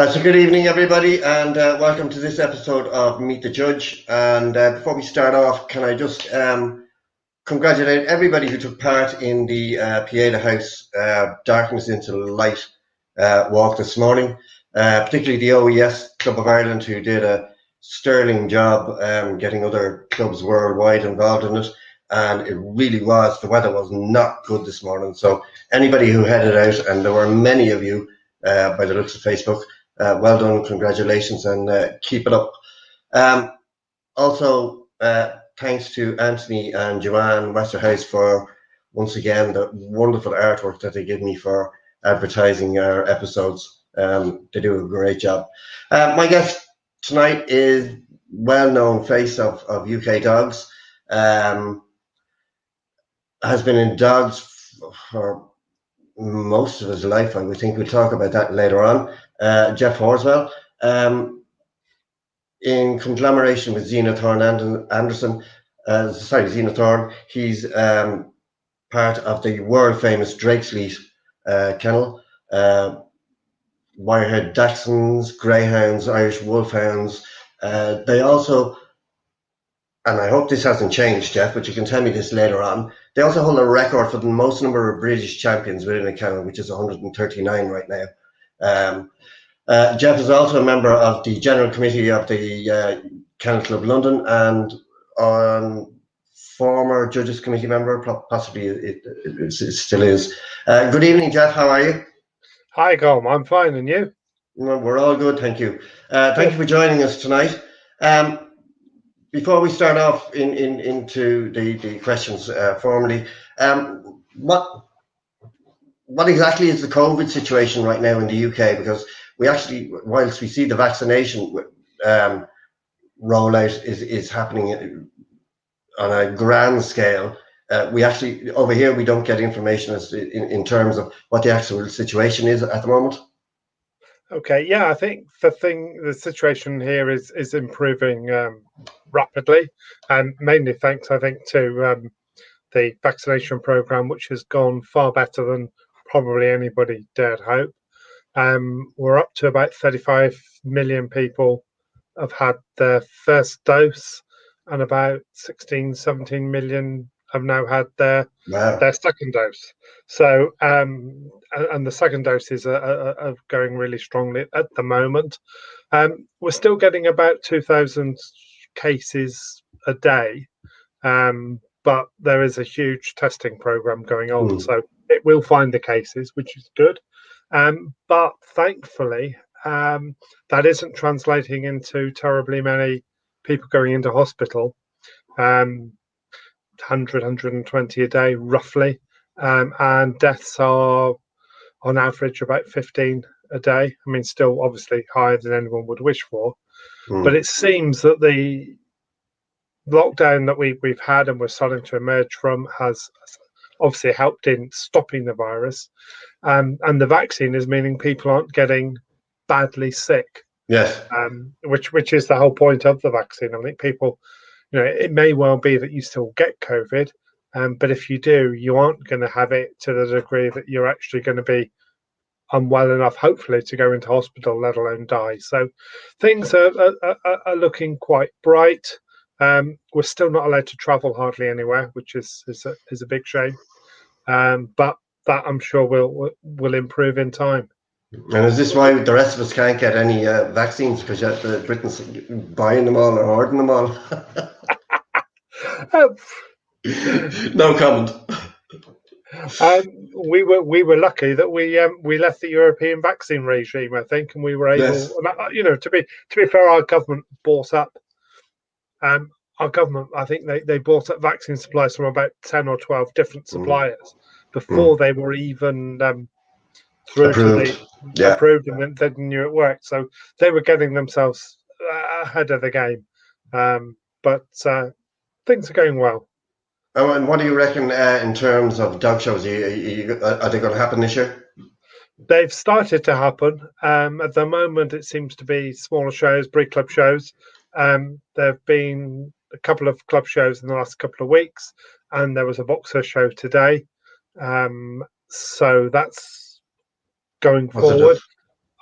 So good evening, everybody, and welcome to this episode of Meet the Judge. And before we start off, can I just congratulate everybody who took part in the Pieta House Darkness into Light walk this morning, particularly the OES Club of Ireland, who did a sterling job getting other clubs worldwide involved in it. And it really was, the weather was not good this morning. So anybody who headed out, and there were many of you by the looks of Facebook, well done, congratulations, and keep it up. Also, thanks to Anthony and Joanne Webster for, once again, the wonderful artwork that they give me for advertising our episodes. They do a great job. My guest tonight is well-known face of UK dogs. Has been in dogs for most of his life. I would think we'll talk about that later on. Jeff Horswell, in conglomeration with Xena Thorne. He's part of the world famous Drakesleet kennel. Wirehaired Dachshunds, Greyhounds, Irish Wolfhounds. They also, and I hope this hasn't changed, Jeff, but you can tell me this later on, they also hold a record for the most number of British champions within a kennel, which is 139 right now. Jeff is also a member of the General Committee of the Kennel Club London and former Judges Committee member, possibly it still is. Good evening, Jeff, how are you? Hi, Colm, I'm fine, and you? Well, we're all good, thank you. Thank you for joining us tonight. Before we start off into the questions formally, what exactly is the COVID situation right now in the UK? Because we actually, whilst we see the vaccination rollout is happening on a grand scale, we actually, over here, we don't get information as in terms of what the actual situation is at the moment. Okay, yeah, I think the situation here is improving rapidly, and mainly thanks, I think, to the vaccination program, which has gone far better than probably anybody dared hope. We're up to about 35 million people have had their first dose, and about 16-17 million have now had their second dose. So, and the second doses are going really strongly at the moment. We're still getting about 2,000 cases a day, but there is a huge testing program going on, so it will find the cases, which is good. But thankfully, that isn't translating into terribly many people going into hospital. 100, 120 a day, roughly. And deaths are, on average, about 15 a day. I mean, still obviously higher than anyone would wish for. But it seems that the lockdown that we've had and we're starting to emerge from has obviously helped in stopping the virus. And the vaccine is meaning people aren't getting badly sick. Yes. Which is the whole point of the vaccine. I think people, it may well be that you still get COVID, but if you do, you aren't going to have it to the degree that you're actually going to be unwell enough, hopefully, to go into hospital, let alone die. So things are looking quite bright. We're still not allowed to travel hardly anywhere, which is a big shame. But that I'm sure will improve in time. And is this why the rest of us can't get any vaccines, because Britain's buying them all or ordering them all? No comment. We were lucky that we left the European vaccine regime, I think, and we were able, yes. To be fair, our government bought up. Our government, I think they bought up vaccine supplies from about 10 or 12 different suppliers before they were even through approved. Approved, and they knew it worked. So they were getting themselves ahead of the game. But things are going well. Oh, and what do you reckon in terms of dog shows? Are they going to happen this year? They've started to happen. At the moment, it seems to be smaller shows, breed club shows. There have been a couple of club shows in the last couple of weeks, and there was a boxer show today. So that's going forward.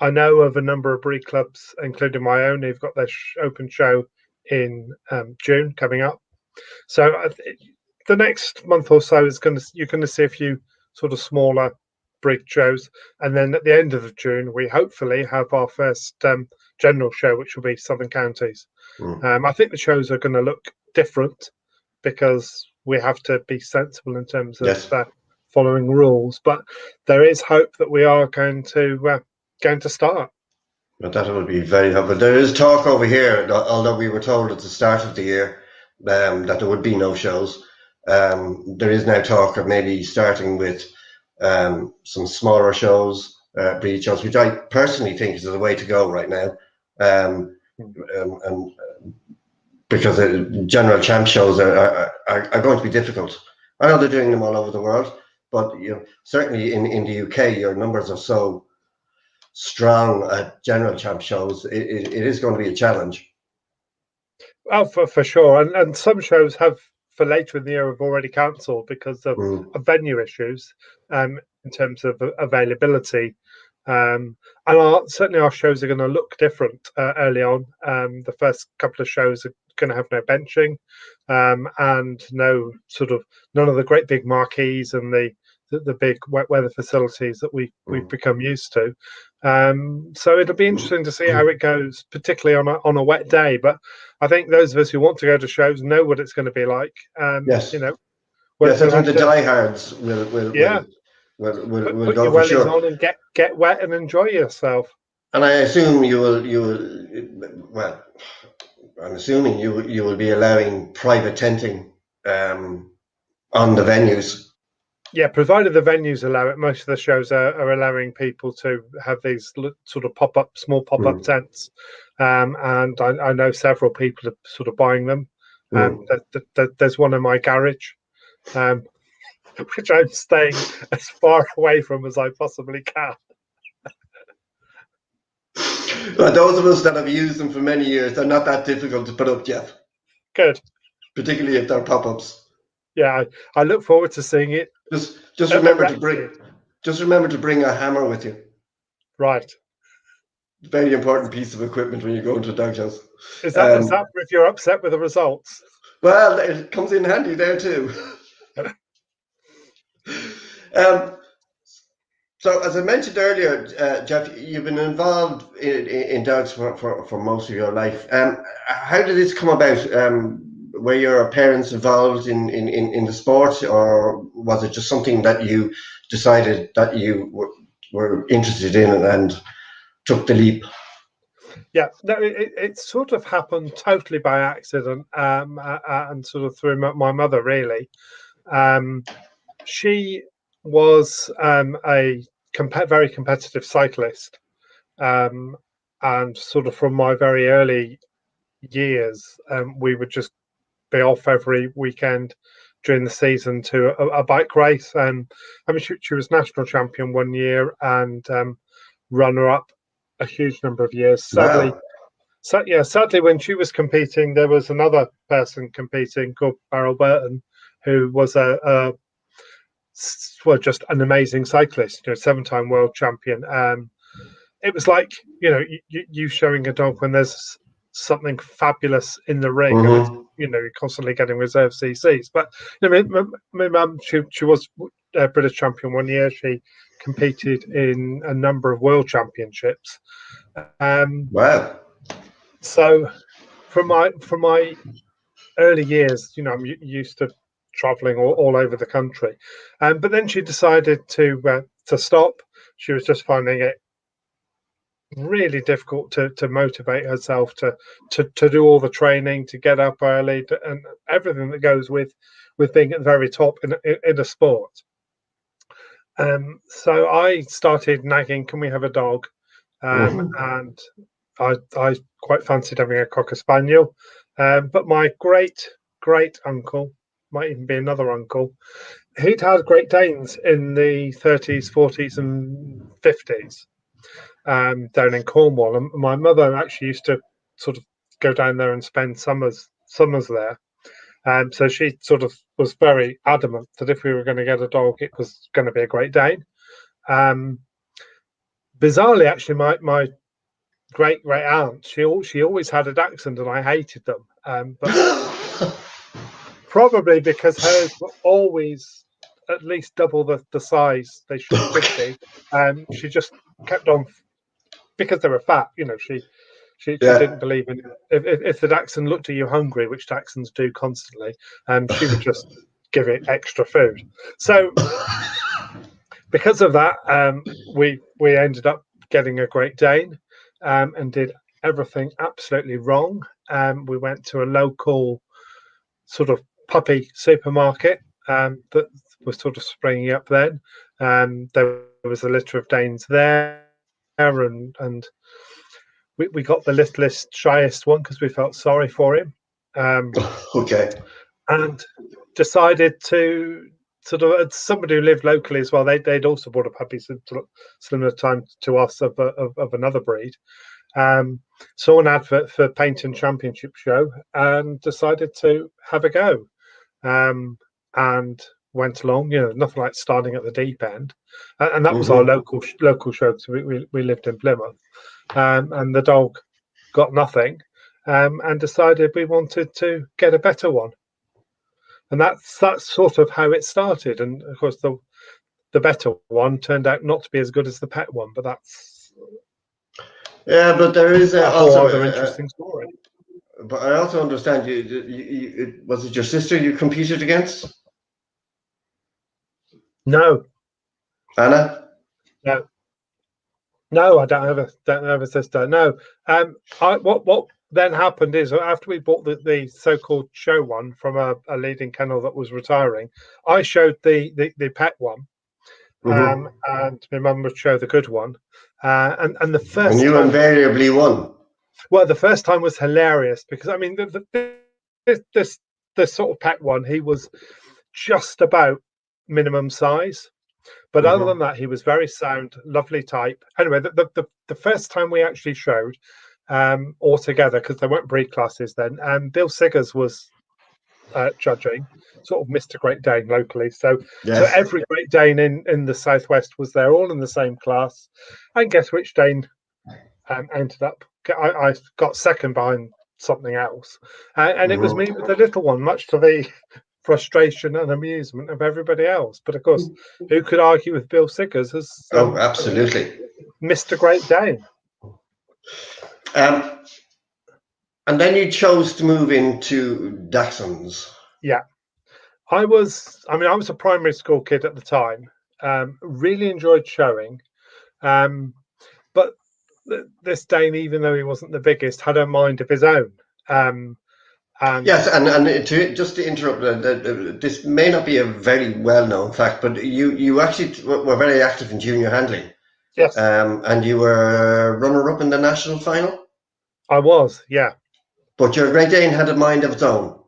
I know of a number of breed clubs, including my own, who've got their open show in June coming up. So the next month or so you're going to see a few sort of smaller breed shows, and then at the end of June we hopefully have our first general show, which will be Southern Counties. I think the shows are going to look different because we have to be sensible in terms of following rules, but there is hope that we are going to start. But that would be very helpful. There is talk over here, although we were told at the start of the year that there would be no shows. There is now talk of maybe starting with some smaller shows, breed shows, which I personally think is the way to go right now. And because general champ shows are going to be difficult. I know they're doing them all over the world, but certainly in the UK, your numbers are so strong at general champ shows. It is going to be a challenge. Oh, for sure, and some shows have for later in the year have already cancelled because of venue issues, in terms of availability. And certainly our shows are going to look different early on. The first couple of shows are going to have no benching, and none of the great big marquees and the big wet weather facilities that we've become used to. So it'll be interesting to see how it goes, particularly on a wet day. But I think those of us who want to go to shows know what it's going to be like. Yes. Yes, I think the diehards will put go your for wellies sure on and get wet and enjoy yourself. And I assume you will. Well, I'm assuming you will be allowing private tenting on the venues. Yeah, provided the venues allow it. Most of the shows are allowing people to have these sort of small pop-up tents, and I know several people are sort of buying them. There's one in my garage, which I'm staying as far away from as I possibly can. Well, those of us that have used them for many years, they're not that difficult to put up, Jeff. Good. Particularly if they're pop-ups. Yeah, I look forward to seeing it. Just remember to bring a hammer with you. Right. Very important piece of equipment when you go into a dog house. Is that if you're upset with the results? Well, it comes in handy there too. So, as I mentioned earlier, Jeff, you've been involved in dogs for most of your life. How did this come about? Were your parents involved in the sport, or was it just something that you decided that you were interested in and took the leap? Yeah, no, it sort of happened totally by accident, and sort of through my mother, really. She was a very competitive cyclist, and sort of from my very early years, we would just be off every weekend during the season to a bike race. I mean, she was national champion one year and runner-up a huge number of years. Sadly, Wow. sadly, when she was competing, there was another person competing called Beryl Burton, who was just an amazing cyclist, 7-time world champion. It was like, you showing a dog when there's something fabulous in the ring, and it's, you're constantly getting reserve CCs. But my mum, she was a British champion one year. She competed in a number of world championships. Wow. So from my early years, I'm used to traveling all over the country. But then she decided to stop. She was just finding it really difficult to motivate herself to do all the training, to get up early, and everything that goes with being at the very top in a sport. So I started nagging, can we have a dog? And I quite fancied having a cocker spaniel, but my great uncle, might even be another uncle, he'd had Great Danes in the 30s, 40s, and 50s. Down in Cornwall, and my mother actually used to sort of go down there and spend summers there. So she sort of was very adamant that if we were going to get a dog, it was going to be a Great Dane. bizarrely, actually, my great aunt, she always had a Dachshund, and I hated them. But probably because hers were always at least double the size they should be. She just kept on because they were fat. She Yeah. didn't believe in if the Dachshund looked at you hungry, which Dachshunds do constantly, she would just give it extra food. So because of that, we ended up getting a Great Dane, and did everything absolutely wrong. We went to a local sort of puppy supermarket that was sort of springing up then. There was a litter of Danes there, and we got the littlest, shyest one because we felt sorry for him, Okay. and decided to sort of somebody who lived locally as well. They'd also bought a puppy sort of similar time to us of another breed. Saw an advert for Paynton Championship Show and decided to have a go, and went along. Nothing like starting at the deep end, and that was our local show. So we lived in Plymouth, and the dog got nothing, and decided we wanted to get a better one, and that's sort of how it started. And of course, the better one turned out not to be as good as the pet one, but that's but there is a whole also other interesting story. But I also understand was it your sister you competed against? No, Anna? no, I don't have a sister. No, what then happened is after we bought the so-called show one from a leading kennel that was retiring, I showed the pet one, and my mum would show the good one, and the first And you time, invariably won. well, the first time was hilarious because I mean this sort of pet one, he was just about minimum size. But other than that, he was very sound, lovely type. Anyway, the first time we actually showed all together, because there weren't breed classes then, Bill Siggers was judging, sort of Mr. Great Dane locally. So every Great Dane in the Southwest was there, all in the same class. And guess which Dane ended up? I got second behind something else, and it was me with the little one, much to the frustration and amusement of everybody else. But of course, who could argue with Bill Siggers as absolutely Mr. Great Dane? And then you chose to move into Dachshunds. Yeah, I was a primary school kid at the time. Really enjoyed showing, but this Dane, even though he wasn't the biggest, had a mind of his own. Yes, and just to interrupt, this may not be a very well-known fact, but you actually were very active in junior handling. Yes. And you were runner-up in the national final? I was, yeah. But your Great Dane had a mind of its own?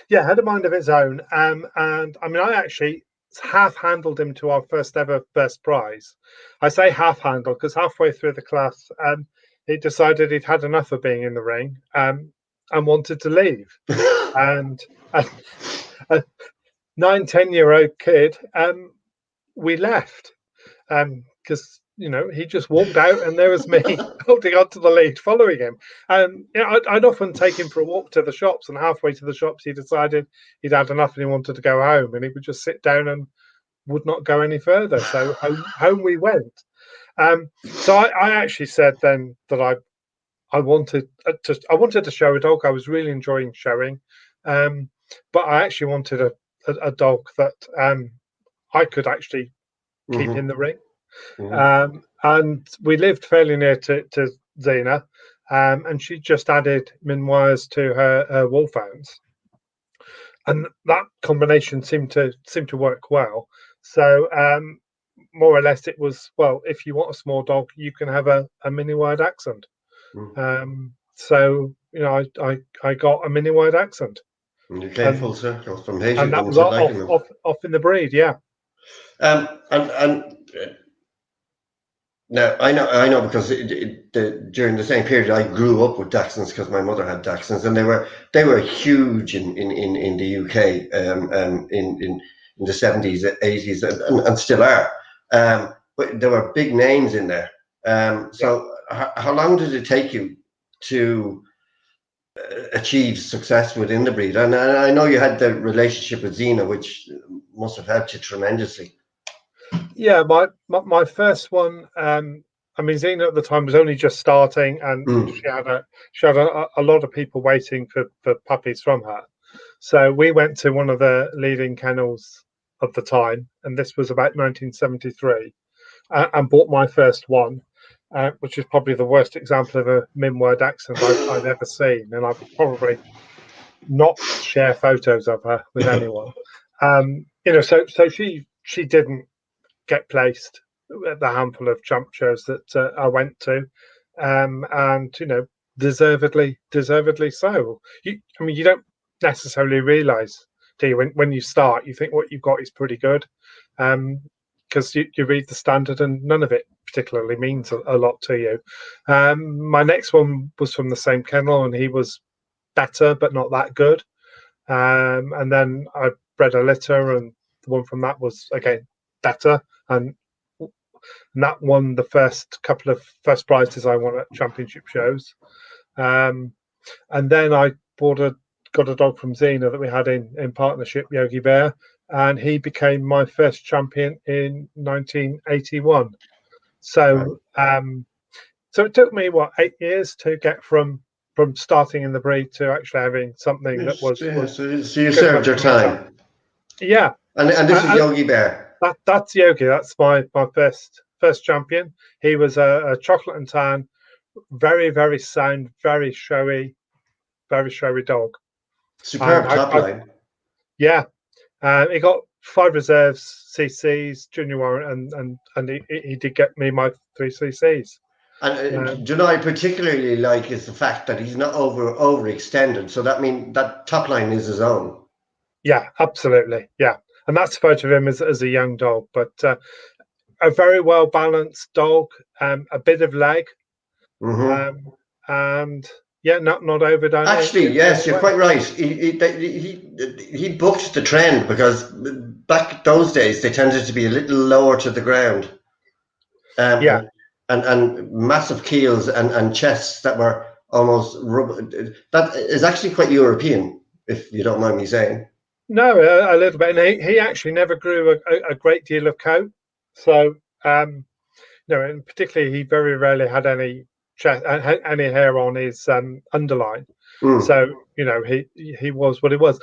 Yeah, had a mind of its own. And I mean, I actually half-handled him to our first ever first prize. I say half-handled because halfway through the class, he decided he'd had enough of being in the ring, and wanted to leave. And a 9-10-year-old kid, we left because he just walked out, and there was me holding on to the lead, following him. And I'd often take him for a walk to the shops, and halfway to the shops, he decided he'd had enough and he wanted to go home, and he would just sit down and would not go any further. So home we went. So I actually said then that I wanted to show a dog. I was really enjoying showing, but I actually wanted a dog that I could actually keep in the ring. And we lived fairly near to Xena, and she just added Minwires to her wolfhounds, and that combination seemed to work well. So more or less, it was, well, if you want a small dog, you can have a mini wide Dachshund. So I got a mini wide Dachshund. And you came full circle from Haitian, and that was off in the breed, yeah. And now I know because during the same period I grew up with Dachshunds because my mother had Dachshunds, and they were huge in the UK in the 70s, 80s, and still are. But there were big names in there. So how long did it take you to achieve success within the breed? And I know you had the relationship with Xena, which must have helped you tremendously. Yeah, my first one. I mean, Xena at the time was only just starting, and she had a lot of people waiting for puppies from her. So we went to one of the leading kennels of the time, and this was about 1973, and bought my first one, which is probably the worst example of a Minwire Dachshund I've ever seen, and I've probably not share photos of her with anyone. So she didn't get placed at the handful of jump shows that I went to, and deservedly so. I mean, you don't necessarily realise, do you, when you start, you think what you've got is pretty good, because you read the standard and none of it particularly means a lot to you. My next one was from the same kennel, and he was better but not that good. And then I bred a litter, and the one from that was again better, and that won the first couple of first prizes I won at championship shows. And then I got a dog from Xena that we had in partnership, Yogi Bear, and he became my first champion in 1981. So so it took me 8 years to get from starting in the breed to actually having something that was so you served your time. Yeah, and this is Yogi Bear. That's Yogi. That's my first champion. He was a chocolate and tan, very, very sound, very showy dog. Superb top line. Yeah, he got 5 reserves, CCs, junior warrant, and he did get me my 3 CCs. And do you know I particularly like is the fact that he's not overextended. So that means that top line is his own. Yeah, absolutely. Yeah, and that's a photo of him as a young dog, but a very well balanced dog, a bit of leg, and yeah, not overdone. Actually, yes, you're quite right. He booked the trend, because back those days they tended to be a little lower to the ground. Yeah. And massive keels and chests that were almost rubber. That is actually quite European, if you don't mind me saying. No, a little bit. And he actually never grew a great deal of coat. So, and particularly he very rarely had any hair on his underline. So, he was what he was.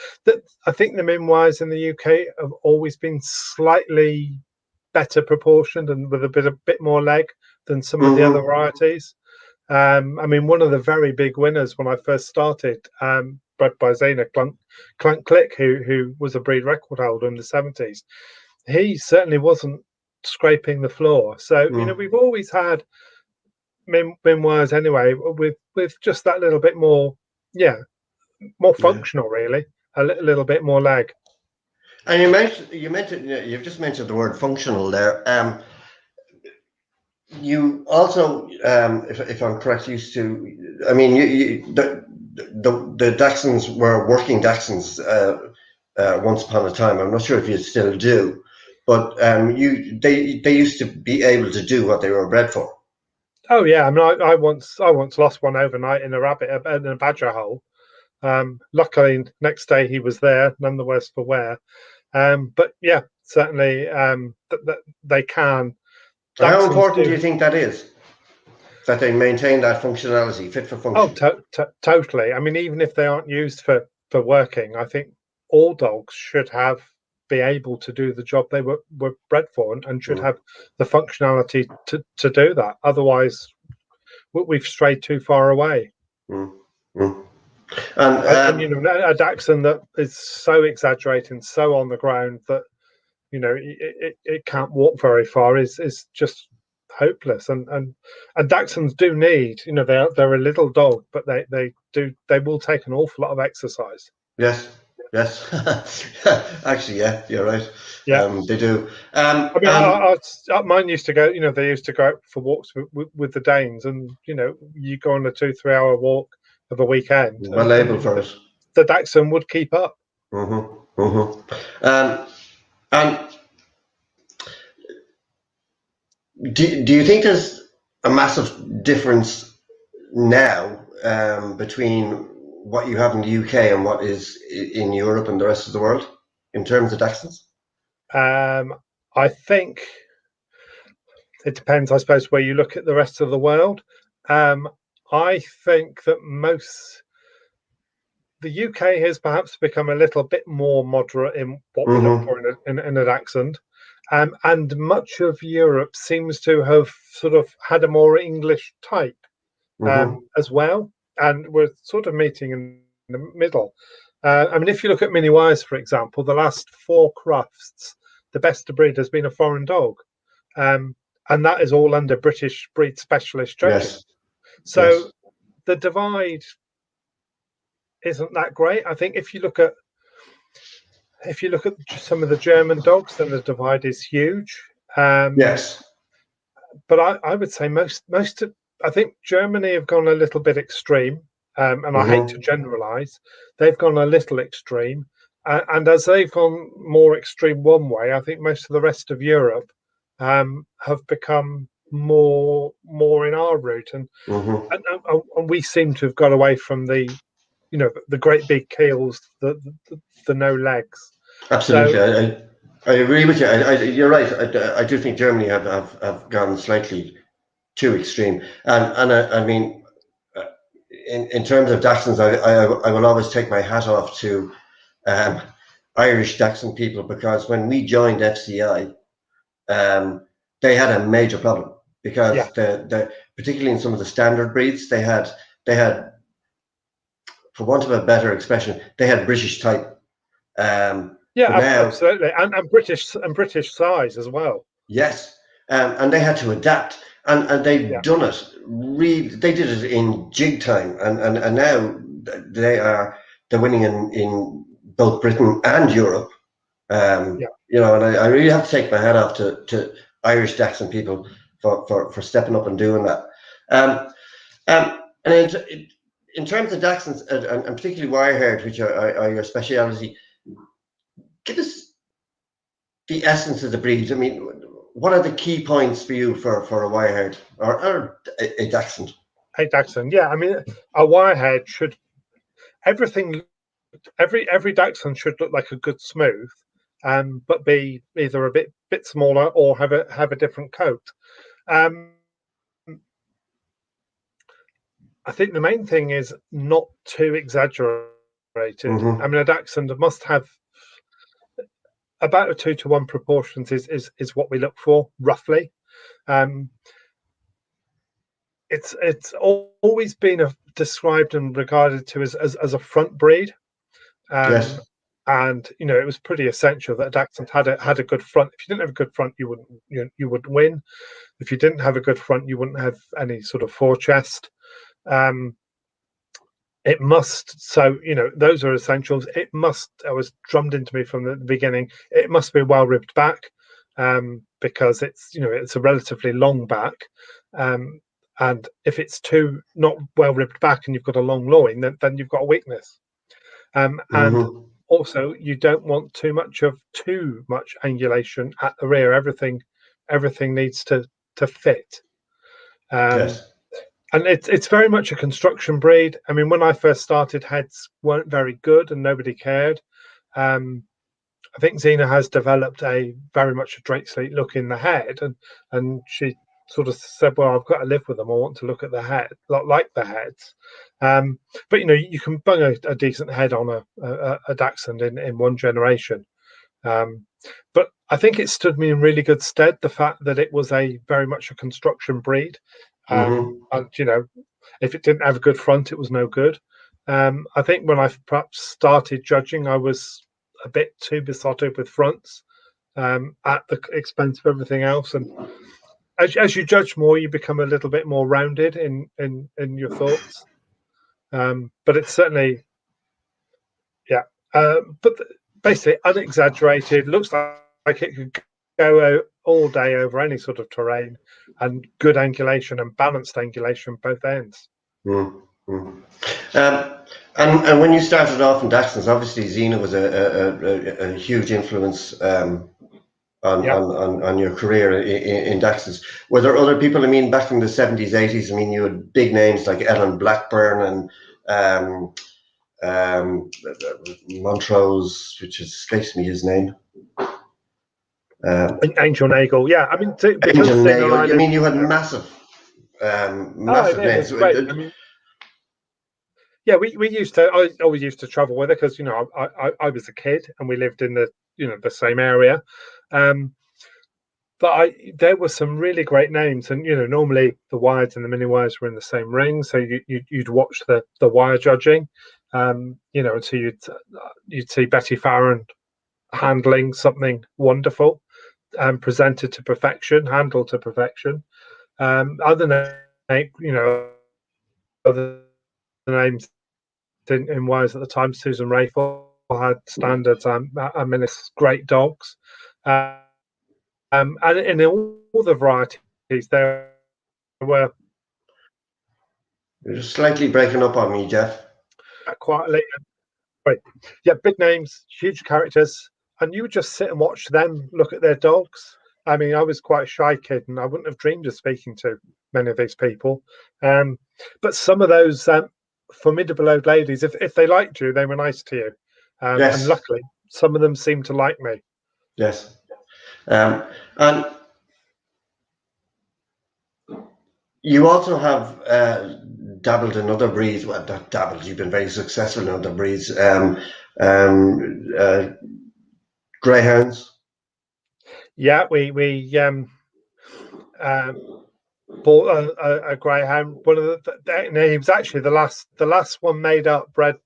I think the Minwires in the UK have always been slightly better proportioned and with a bit more leg than some of the other varieties. I mean, one of the very big winners when I first started, bred by Xena, Clunk Click, who was a breed record holder in the 70s, he certainly wasn't scraping the floor. So, we've always had Minwires anyway, with just that little bit more, more functional, really, a little bit more leg. And you've just mentioned the word functional there. You also, if I'm correct, used to. I mean, the Dachshunds were working Dachshunds once upon a time. I'm not sure if you still do, but they used to be able to do what they were bred for. Oh yeah, I mean, I once lost one overnight in a badger hole. Luckily, next day he was there, none the worse for wear. But yeah, certainly that they can. So how important do you think that is? That they maintain that functionality, fit for function? Oh, totally. I mean, even if they aren't used for working, I think all dogs should be able to do the job they were bred for, and should have the functionality to do that. Otherwise, we've strayed too far away. And a Dachshund that is so exaggerating, so on the ground that it can't walk very far is just hopeless. And Dachshunds do need, they're a little dog, but they will take an awful lot of exercise. Yes. Actually, yeah, you're right. Yeah, they do. I mean, mine used to go. They used to go out for walks with the Danes, and you go on a 2-3 hour walk of a weekend. Well able for it. The Dachshund would keep up. And do you think there's a massive difference now between what you have in the UK and what is in Europe and the rest of the world in terms of Dachshunds? I think it depends, I suppose, where you look at the rest of the world. I think that the UK has perhaps become a little bit more moderate in what we look for in a Dachshund. And much of Europe seems to have sort of had a more English type as well. And we're sort of meeting in the middle. I mean, if you look at mini wires, for example, the last 4 crufts, the best of breed has been a foreign dog. And that is all under British breed specialist judging. Yes. So Yes. the divide isn't that great. I think if you look at some of the German dogs, then the divide is huge. Yes. But I would say I think Germany have gone a little bit extreme, and I hate to generalise. They've gone a little extreme, and as they've gone more extreme one way, I think most of the rest of Europe have become more in our route, and we seem to have got away from the great big keels, the no legs. Absolutely. So I agree with you. You're right. I do think Germany have gone slightly too extreme. And I mean, in terms of Dachshunds, I will always take my hat off to Irish Dachshund people, because when we joined FCI, they had a major problem because the particularly in some of the standard breeds, they had, for want of a better expression, they had British type. yeah, But now, absolutely, and British size as well. yes, and they had to adapt, and they've done it. They did it in jig time, and now they're winning in both Britain and Europe. You know, and I really have to take my hat off to Irish Dachshund people for stepping up and doing that. And in terms of Dachshunds, and particularly Wirehaired, which are your speciality, give us the essence of the breed. I mean, what are the key points for you for a Wirehaired or a Dachshund? A Dachshund, yeah. I mean, a Wirehead should every Dachshund should look like a good smooth, but be either a bit smaller or have a different coat. I think the main thing is not too exaggerated. I mean, a Dachshund must have about a 2-to-1 proportions is what we look for roughly. It's always been described and regarded to as a front breed. Yes. And it was pretty essential that a Dachshund had a good front. If you didn't have a good front, you wouldn't win. If you didn't have a good front, you wouldn't have any sort of forechest. It must, so those are essentials. It must, I was drummed into me from the beginning, it must be well ribbed back, because it's a relatively long back, and if it's too not well ribbed back and you've got a long loin, then you've got a weakness. And also you don't want too much angulation at the rear. Everything needs to fit. Yes. And it's very much a construction breed. I mean, when I first started, heads weren't very good and nobody cared. I think Xena has developed a very much a Drake Sleet look in the head, and she sort of said, well, I've got to live with them. I want to look at the head, like the heads. But you can bung a decent head on a Dachshund in one generation. But I think it stood me in really good stead, the fact that it was a very much a construction breed. And if it didn't have a good front, it was no good. I think when I perhaps started judging, I was a bit too besotted with fronts, at the expense of everything else. And as you judge more, you become a little bit more rounded in your thoughts. But it's certainly, but basically unexaggerated. Looks like it could go all day over any sort of terrain, and good angulation and balanced angulation both ends. And when you started off in Dachshunds, obviously Xena was a huge influence on your career in Dachshunds. Were there other people? I mean, back in the 70s, 80s, I mean, you had big names like Ellen Blackburn and Montrose, which escapes me his name. Angel Nagel, yeah. I mean, because Angel Nagel. I mean, you had massive it names. was great. I mean, yeah, we used to. I always used to travel with her because I was a kid and we lived in the same area. But there were some really great names, and normally the Wireds and the mini Wireds were in the same ring, so you'd watch the wire judging, until you'd see Betty Farron handling something wonderful and presented to perfection, handled to perfection. Other names in Wires at the time, Susan Rayford had standards. I mean, it's great dogs. And in all the varieties, there were. You're just slightly breaking up on me, Jeff. Quietly, right? Yeah, big names, huge characters, and you would just sit and watch them look at their dogs. I mean, I was quite a shy kid, and I wouldn't have dreamed of speaking to many of these people. But some of those formidable old ladies, if they liked you, they were nice to you. Yes. And luckily, some of them seemed to like me. Yes. And you also have dabbled in other breeds. Well, not dabbled. You've been very successful in other breeds. Greyhounds. Yeah, we bought a greyhound. One of he was actually the last one made up bred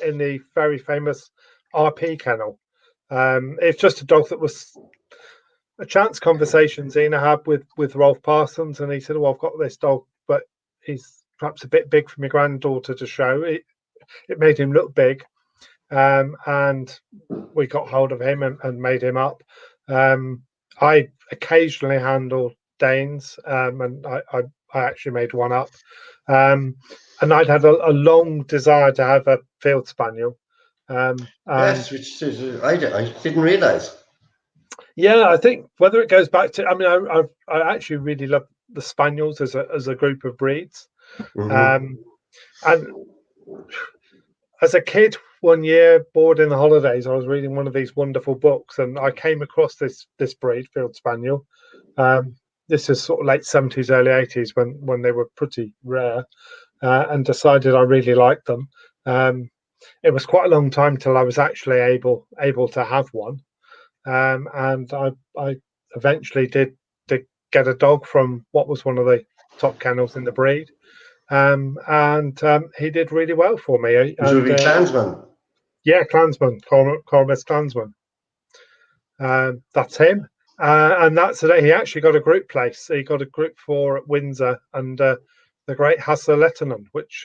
in the very famous RP kennel. It's just a dog that was a chance conversation Xena had with Rolf Parsons, and he said, "Oh, I've got this dog, but he's perhaps a bit big for my granddaughter to show." It made him look big, and we got hold of him and made him up. I occasionally handle Danes, and I actually made one up. And I'd had a long desire to have a field spaniel. Yes, which is, I didn't realise. Yeah, I think whether it goes back to, I mean, I actually really love the spaniels as a group of breeds. Mm-hmm. And as a kid, one year bored in the holidays, I was reading one of these wonderful books, and I came across this breed, field spaniel. This is sort of late 70s, early 80s when they were pretty rare, and decided I really liked them. It was quite a long time till I was actually able to have one, and I eventually did get a dog from what was one of the top kennels in the breed, and he did really well for me. Which would be Clansman. Yeah, Clansman, Cormus Clansman. That's him. And that's it. He actually got a group place. He got a group for at Windsor and the great Hasse Lettinen, which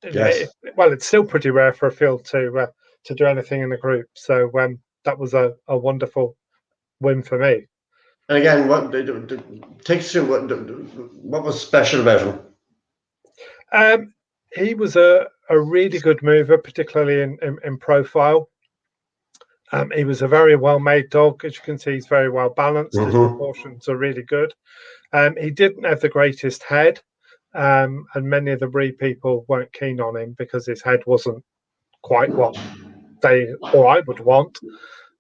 Yes. it's still pretty rare for a field to do anything in a group. So that was a wonderful win for me. And again, take us through what was special about him? He was a really good mover, particularly in profile. He was a very well-made dog. As you can see, he's very well balanced. Mm-hmm. His proportions are really good. He didn't have the greatest head, and many of the breed people weren't keen on him because his head wasn't quite what they or I would want.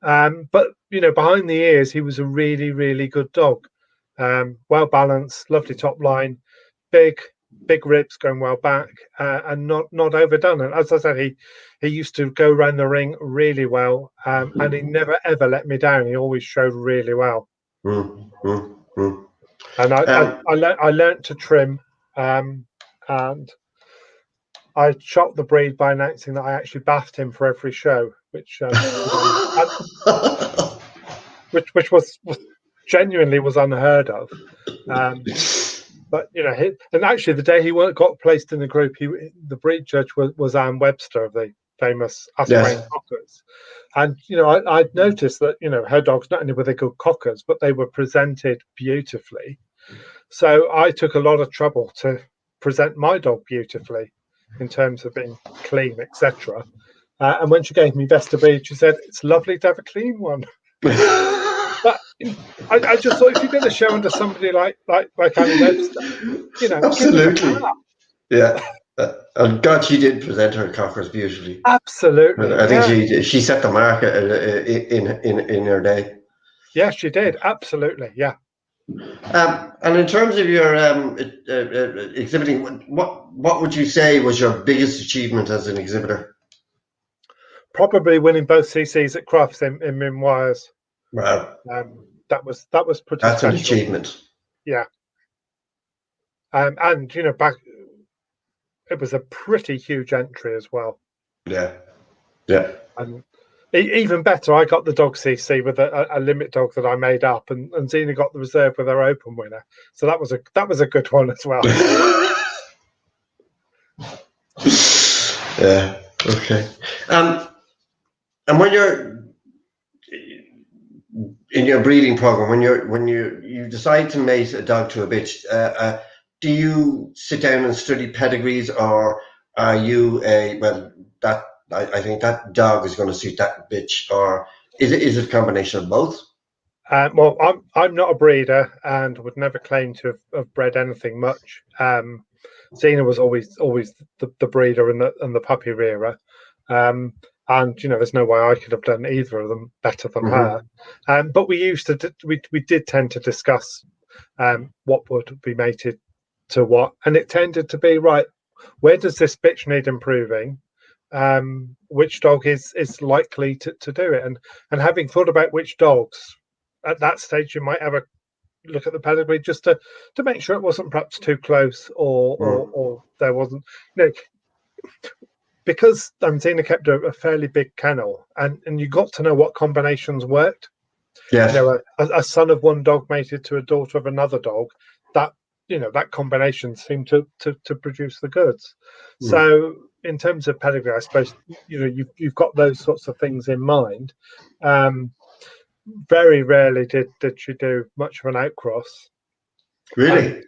But behind the ears, he was a really, really good dog. Well balanced, lovely top line, big ribs going well back, and not overdone. And as I said, he used to go around the ring really well, and he never ever let me down. He always showed really well. Mm-hmm. And I learned to trim, and I shocked the breed by announcing that I actually bathed him for every show, which which was genuinely was unheard of. But and actually, the day he got placed in the group, the breed judge was Anne Webster of the famous Asprey Cockers, and I'd noticed that her dogs not only were they good cockers, but they were presented beautifully. So I took a lot of trouble to present my dog beautifully in terms of being clean, etc. And when she gave me best of breed, she said, "It's lovely to have a clean one." I just thought if you're going to show under somebody like Annie Webster, give them a Absolutely. clap. Yeah. And God, she did present her cockers beautifully. Absolutely, I think yeah. she set the mark in her day. Yeah, she did. Absolutely, yeah. And in terms of your exhibiting, what would you say was your biggest achievement as an exhibitor? Probably winning both CCs at Crufts in Wires. Wow, That was pretty that's an special. achievement. Yeah. And back it was a pretty huge entry as well. Yeah, yeah. And even better, I got the dog CC with a limit dog that I made up, and Xena got the reserve with her open winner. So that was a good one as well. Yeah. Okay. And when you're in your breeding program, when you decide to mate a dog to a bitch, do you sit down and study pedigrees, or are you that I think that dog is going to suit that bitch, or is it a combination of both? Well, I'm not a breeder and would never claim to have bred anything much. Xena was always the breeder and the puppy rearer, and there's no way I could have done either of them better than her. But we used to we did tend to discuss what would be mated to what, and it tended to be right. Where does this bitch need improving? Which dog is likely to do it? And having thought about which dogs at that stage, you might have a look at the pedigree just to make sure it wasn't perhaps too close or there wasn't, because Xena kept a fairly big kennel, and you got to know what combinations worked. Yes. A son of one dog mated to a daughter of another dog, that that combination seemed to produce the goods. So in terms of pedigree, I suppose you've got those sorts of things in mind. Very rarely did she do much of an outcross. Really?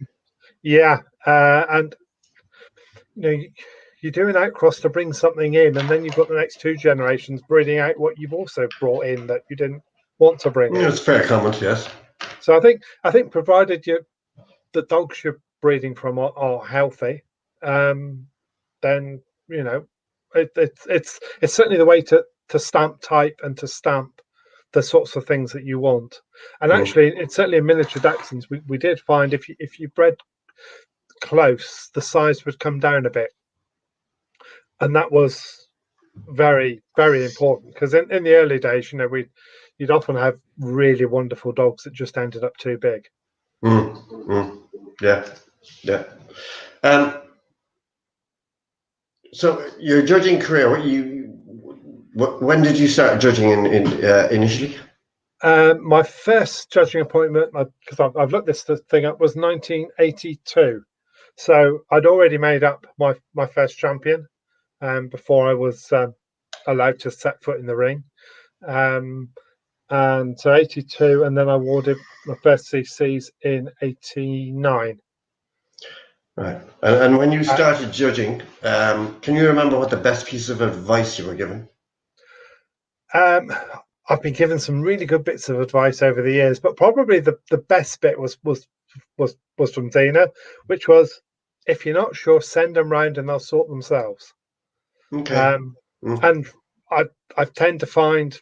Yeah, and you do an outcross to bring something in, and then you've got the next two generations breeding out what you've also brought in that you didn't want to bring in. It's fair comment, yes. So I think provided the dogs you're breeding from are healthy, then it's certainly the way to stamp type and to stamp the sorts of things that you want. And actually, it's certainly in miniature Dachshunds. We did find if you bred close, the size would come down a bit, and that was very, very important because in the early days, you'd often have really wonderful dogs that just ended up too big. Yeah, yeah. So your judging career, when did you start judging initially? My first judging appointment, because I've looked this thing up, was 1982. So I'd already made up my first champion before I was allowed to set foot in the ring. And so 82, and then I awarded my first CCs in 89. Right. And when you started judging, can you remember what the best piece of advice you were given? I've been given some really good bits of advice over the years, but probably the best bit was from Xena, which was, if you're not sure, send them round and they'll sort themselves. Okay. And I tend to find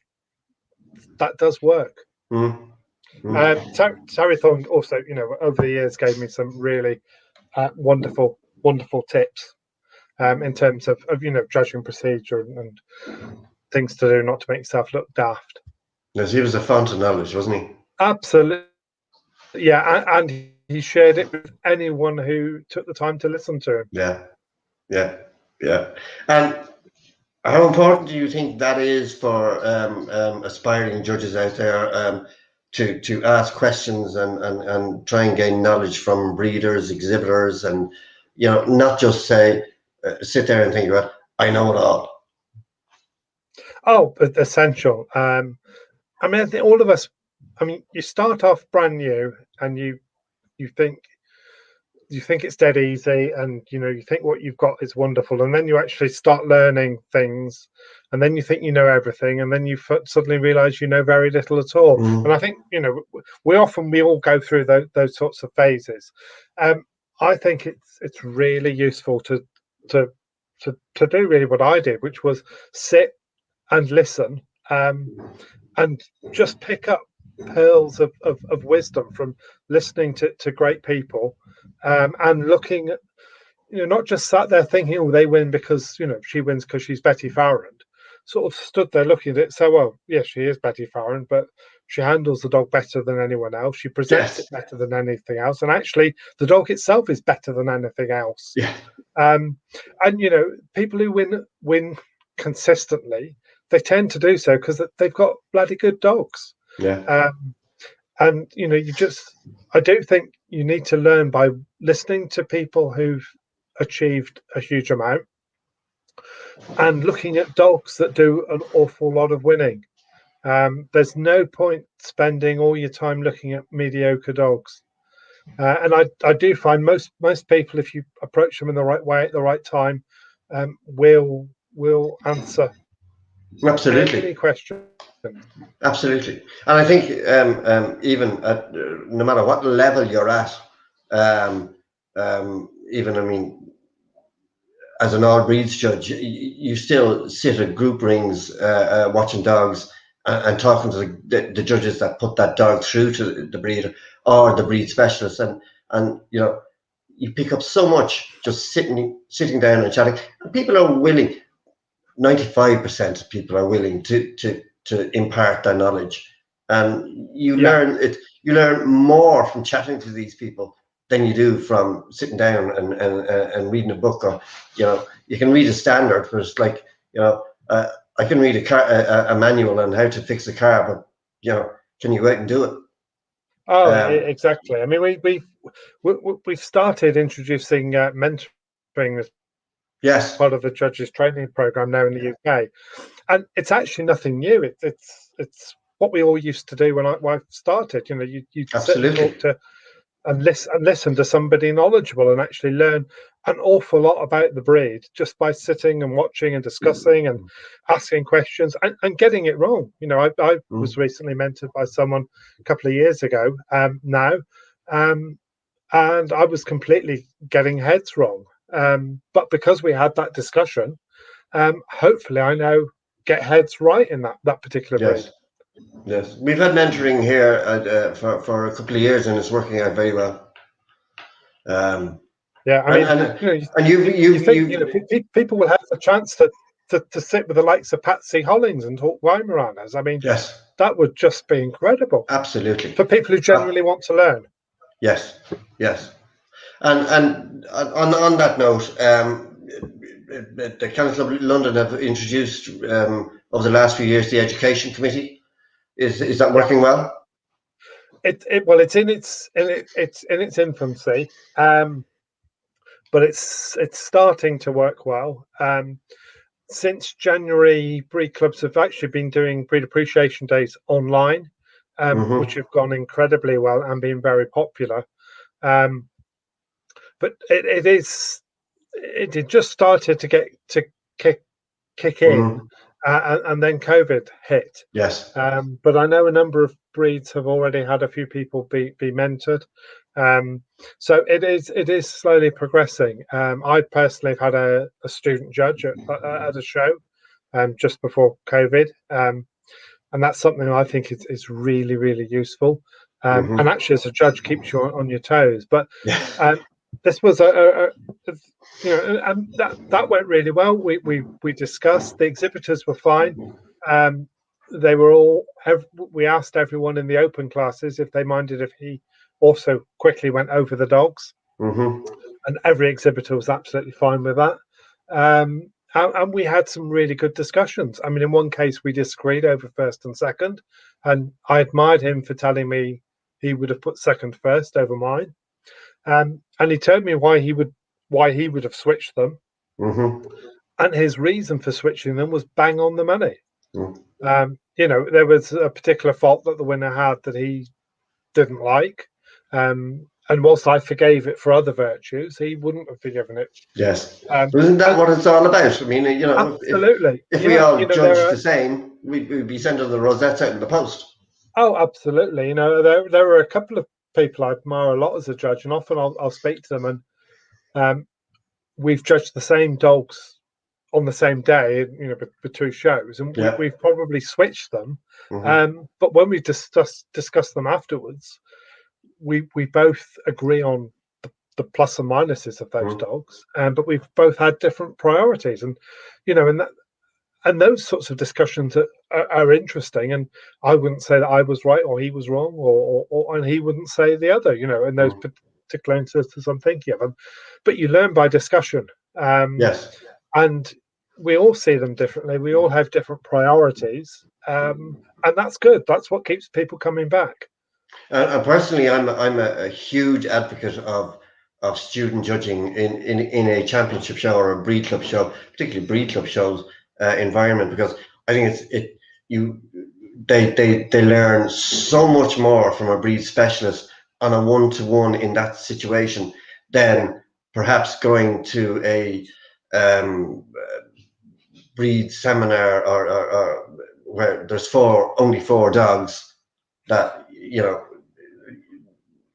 that does work. Terry Thorne also, over the years gave me some really wonderful tips in terms of judging procedure and things to do not to make yourself look daft. Yes, he was a font of knowledge, wasn't he? Absolutely. Yeah, and he shared it with anyone who took the time to listen to him. Yeah. And how important do you think that is for aspiring judges out there to ask questions and try and gain knowledge from breeders, exhibitors, and not just sit there and think about, I know it all. Oh, essential. I think all of us. You start off brand new, and you think you think it's dead easy, and you think what you've got is wonderful, and then you actually start learning things, and then you think you know everything, and then you suddenly realize you know very little at all. And I think we all go through those sorts of phases. I think it's really useful to do really what I did, which was sit and listen, and just pick up pearls of wisdom from listening to great people, and looking at, not just sat there thinking, oh, they win because she wins because she's Betty Farrand. Sort of stood there looking at it. So, well, yes, she is Betty Farrand, but she handles the dog better than anyone else. She presents it better than anything else, and actually, the dog itself is better than anything else. Yeah. And people who win consistently, they tend to do so because they've got bloody good dogs. Yeah. And I do think you need to learn by listening to people who've achieved a huge amount and looking at dogs that do an awful lot of winning. There's no point spending all your time looking at mediocre dogs. And I do find most people, if you approach them in the right way at the right time, will answer any question. Absolutely. And I think even at no matter what level you're at, even, I mean, as an all breeds judge, you still sit at group rings watching dogs and talking to the judges that put that dog through to the breeder or the breed specialist, and you pick up so much just sitting down and chatting. And people are willing. 95% of people are willing to impart their knowledge, and you learn it. You learn more from chatting to these people than you do from sitting down and reading a book. Or you can read a standard, but it's like I can read a manual on how to fix a car, but can you go out and do it? Oh, exactly. I mean, we've started introducing mentoring as part of the judges training program now in the UK, and it's actually nothing new. It's what we all used to do when I started. You'd sit and talk to and listen to somebody knowledgeable and actually learn an awful lot about the breed just by sitting and watching and discussing and asking questions and getting it wrong. I was recently mentored by someone a couple of years ago now, and I was completely getting heads wrong. But because we had that discussion, hopefully I now get heads right in that particular breed. Yes, we've had mentoring here for a couple of years, and it's working out very well. Yeah, I mean, people will have the chance to sit with the likes of Patsy Hollings and talk Weimaraners. I mean, that would just be incredible. Absolutely. For people who genuinely want to learn. Yes. And on that note, the Kennel Club London have introduced over the last few years the education committee. Is that working well? It's in its infancy, but it's starting to work well. Since January, breed clubs have actually been doing Predepreciation days online, which have gone incredibly well and been very popular. But it just started to kick in, and then COVID hit. Yes. But I know a number of breeds have already had a few people be mentored. So it is slowly progressing. I personally have had a student judge at a show just before COVID, and that's something I think is really, really useful. And actually, as a judge, keeps you on your toes. But this was and that went really well. We discussed. The exhibitors were fine. They were all. We asked everyone in the open classes if they minded if he also quickly went over the dogs, and every exhibitor was absolutely fine with that. And we had some really good discussions. I mean, in one case, we disagreed over first and second, and I admired him for telling me he would have put second first over mine. And he told me why he would have switched them, and his reason for switching them was bang on the money. There was a particular fault that the winner had that he didn't like, and and whilst I forgave it for other virtues, he wouldn't have forgiven it. Yes. Isn't that what it's all about? I mean, Absolutely. if we all judged the same, we'd be sending the rosettes out in the post. Oh, absolutely. There are a couple of people I admire a lot as a judge, and often I'll speak to them, and we've judged the same dogs on the same day, with two shows, and we've probably switched them. But when we discuss them afterwards, we both agree on the plus and minuses of those dogs, but we've both had different priorities, and and those sorts of discussions are interesting. And I wouldn't say that I was right or he was wrong, or and he wouldn't say the other. In those particular instances I'm thinking of, but you learn by discussion. Yes. And we all see them differently. We all have different priorities, and that's good. That's what keeps people coming back. Personally, I'm a huge advocate of student judging in a championship show or a breed club show, particularly breed club shows environment, because I think they learn so much more from a breed specialist on a one-to-one in that situation than perhaps going to a breed seminar or where there's only four dogs that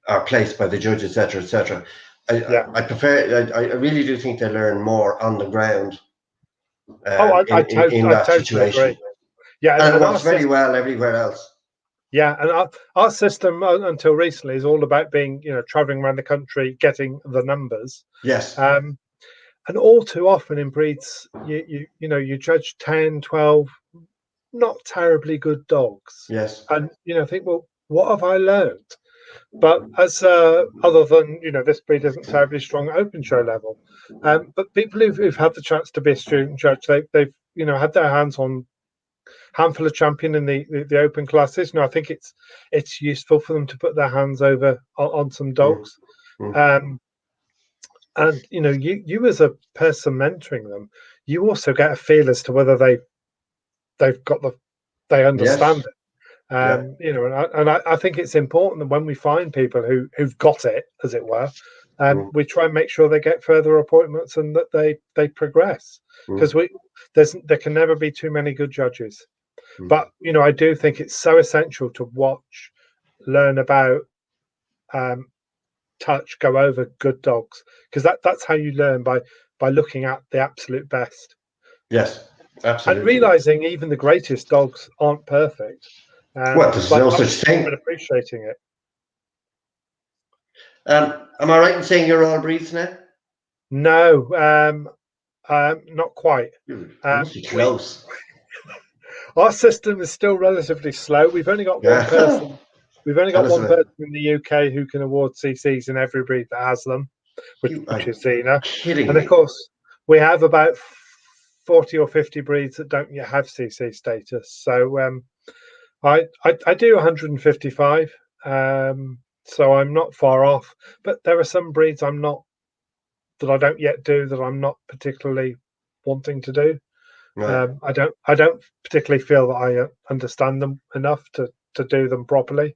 are placed by the judge, etc., etc. I prefer. I really do think they learn more on the ground. I totally situation. agree. Yeah, and it works very well everywhere else. Yeah, and our system until recently is all about being, traveling around the country, getting the numbers. Yes. And all too often in breeds, you judge 10, 12, not terribly good dogs. Yes. And think, well, what have I learned? But as other than this breed isn't terribly strong at open show level, but people who've had the chance to be a student judge, they've had their hands on handful of champion in the open classes. I think it's useful for them to put their hands over on some dogs. And you as a person mentoring them, you also get a feel as to whether they understand it. And I think it's important that when we find people who've got it, as it were, we try and make sure they get further appointments and that they progress, because there can never be too many good judges. But I do think it's so essential to watch, learn about, touch, go over good dogs, because that's how you learn, by looking at the absolute best. Yes, absolutely. And realizing even the greatest dogs aren't perfect. There's no such thing. But appreciating it. Am I right in saying you're all breeds now? No, not quite. Must be close. Our system is still relatively slow. We've only got one person. We've only got one person in the UK who can award CCs in every breed that has them, which is Xena. And of course, we have about 40 or 50 breeds that don't yet have CC status. So I do 155, so I'm not far off. But there are some breeds I don't yet do, that I'm not particularly wanting to do. Right. I don't particularly feel that I understand them enough to do them properly.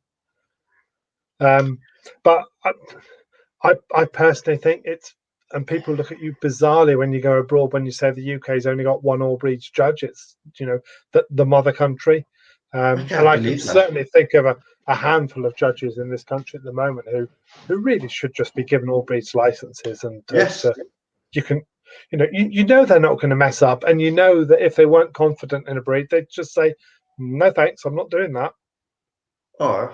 But I personally think and people look at you bizarrely when you go abroad, when you say the UK's only got one all breeds judge. It's the mother country, and I can certainly think of a handful of judges in this country at the moment who really should just be given all breeds licenses, and you can. They're not going to mess up, and that if they weren't confident in a breed, they'd just say, "No, thanks, I'm not doing that." Or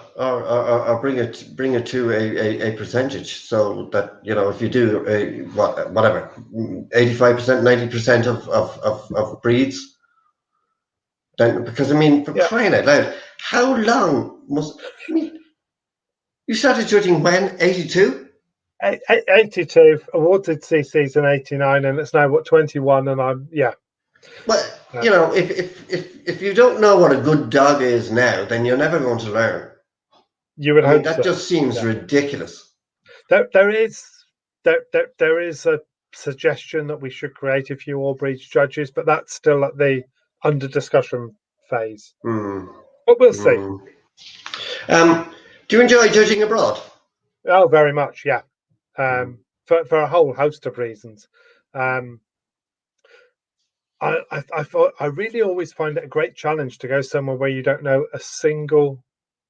bring it to a percentage, so that if you do whatever 85%, 90% of breeds, then, because for crying out loud, how long you started judging when? 82? 82, awarded CCs in 89, and it's now 21, and I'm Well, if you don't know what a good dog is now, then you're never going to learn. You would hope that so. Just seems ridiculous. There is a suggestion that we should create a few all breeds judges, but that's still at the under discussion phase. But we'll see. Do you enjoy judging abroad? Oh, very much, yeah. For a whole host of reasons. Um, I thought I really always find it a great challenge to go somewhere where you don't know a single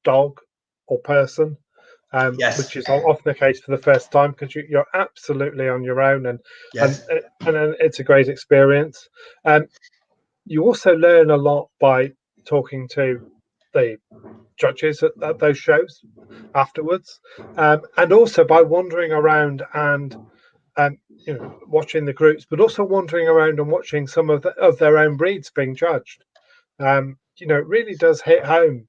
dog or person, which Yes, is often the case for the first time because you're absolutely on your own, and yes. and it's a great experience. Um, you also learn a lot by talking to the judges at those shows afterwards, and also by wandering around and um, watching the groups, but also wandering around and watching some of their own breeds being judged. It really does hit home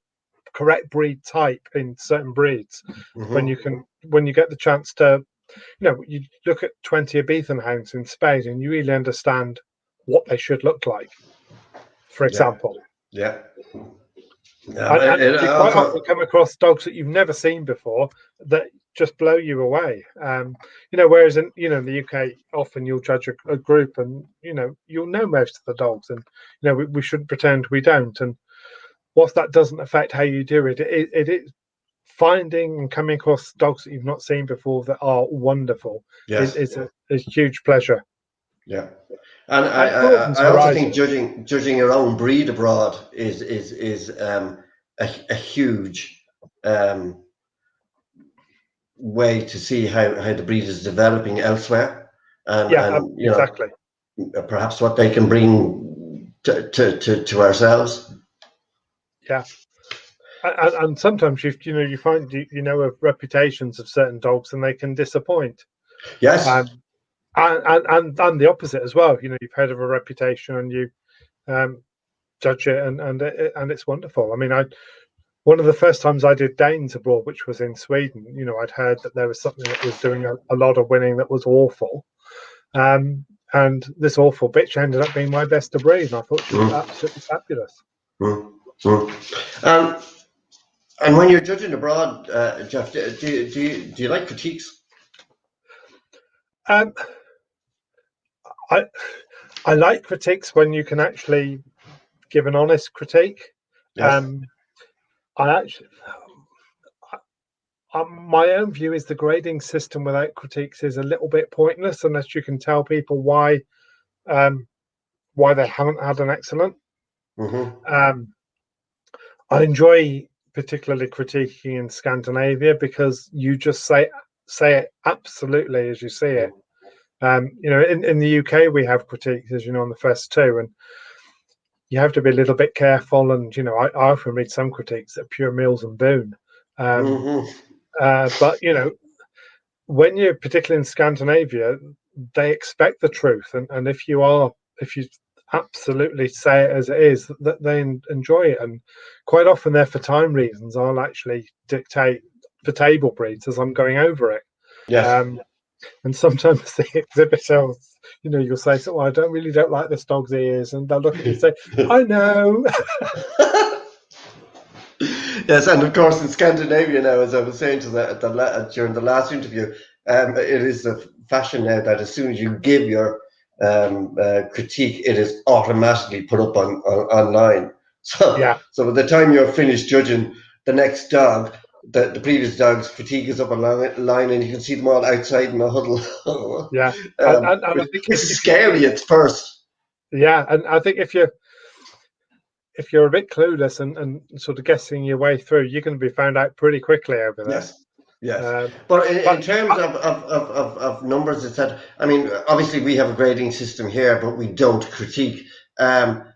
correct breed type in certain breeds when Hmm. you get the chance to you look at 20 Ibethan hounds in Spain and you really understand what they should look like, for Yeah, example. yeah. And It you quite often also, come across dogs that you've never seen before that just blow you away. Whereas in the UK, often you'll judge a group and you'll know most of the dogs, and we shouldn't pretend we don't. And whilst that doesn't affect how you do it, it is finding and coming across dogs that you've not seen before that are wonderful yes, is a huge pleasure. yeah. And And it broadens I also think horizons. judging your own breed abroad is a huge um, way to see how the breed is developing elsewhere, Yeah, and exactly. perhaps what they can bring to ourselves. Yeah. And sometimes you find of reputations of certain dogs and they can disappoint. Yes. Um, and the opposite as well. You've heard of a reputation and you um, judge it and it's wonderful. I mean, I one of the first times I did Danes abroad, which was in Sweden. I'd heard that there was something that was doing a lot of winning that was awful. And this awful bitch ended up being my best of breed, and I thought she was Mm, absolutely fabulous. mm, mm. And when you're judging abroad, Jeff, do you like critiques? Um, I I like critiques when you can actually give an honest critique. Yes. Um, I actually, my own view is the grading system without critiques is a little bit pointless unless you can tell people um, why they haven't had an excellent. Hmm. Um, I enjoy particularly critiquing in Scandinavia because you just say it absolutely as you see it. In the UK we have critiques, as you know, on the first two, and you have to be a little bit careful. And I often read some critiques that are pure meals and boon. Um, Hmm. but when you're particularly in Scandinavia, they expect the truth, and if you absolutely say it as it is, that they enjoy it. And quite often, there for time reasons, I'll actually dictate for table breeds as I'm going over it. Yes. Um, and sometimes the exhibitors, you'll say, "So I don't like this dog's ears," and they'll look at you and say, "I know." Yes, and of course in Scandinavia now, as I was saying during the last interview, it is the fashion now that as soon as you give your critique, it is automatically put up online. So, Yeah, so by the time you're finished judging the next dog, the previous dog's critique is up online, and you can see them all outside in a huddle, yeah, and I think which is scary at first. and I think if you're a bit clueless and sort of guessing your way through, you're going to be found out pretty quickly over there. Yes, yes. Um, But in but terms of numbers, etc., I mean, obviously we have a grading system here, but we don't critique.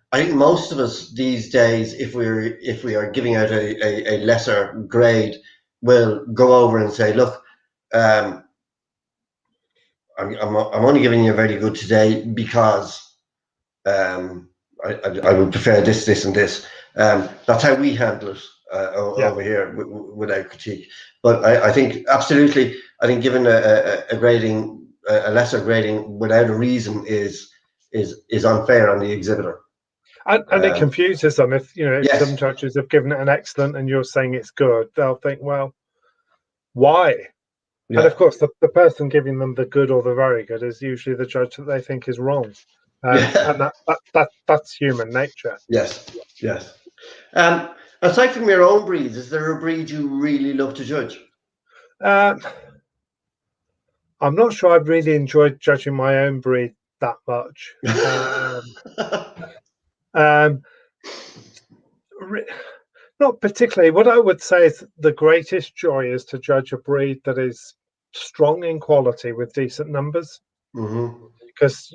I think most of us these days, if we are giving out a lesser grade, will go over and say, look, um, I'm only giving you a very good today because um, I would prefer this, and this. That's how we handle it yeah, over here without critique. But I think absolutely, I think given a grading, a lesser grading without a reason is unfair on the exhibitor. and it Um, confuses them if some yes, judges have given it an excellent and you're saying it's good, they'll think, well, why? And of yeah, course, the person giving them the good or the very good is usually the judge that they think is wrong, yeah, and that's human nature. yes, yes. Um, Aside from your own breeds, is there a breed you really love to judge? Um, I'm not sure I've really enjoyed judging my own breed that much. Um, Not particularly. What I would say is the greatest joy is to judge a breed that is strong in quality with decent numbers. Because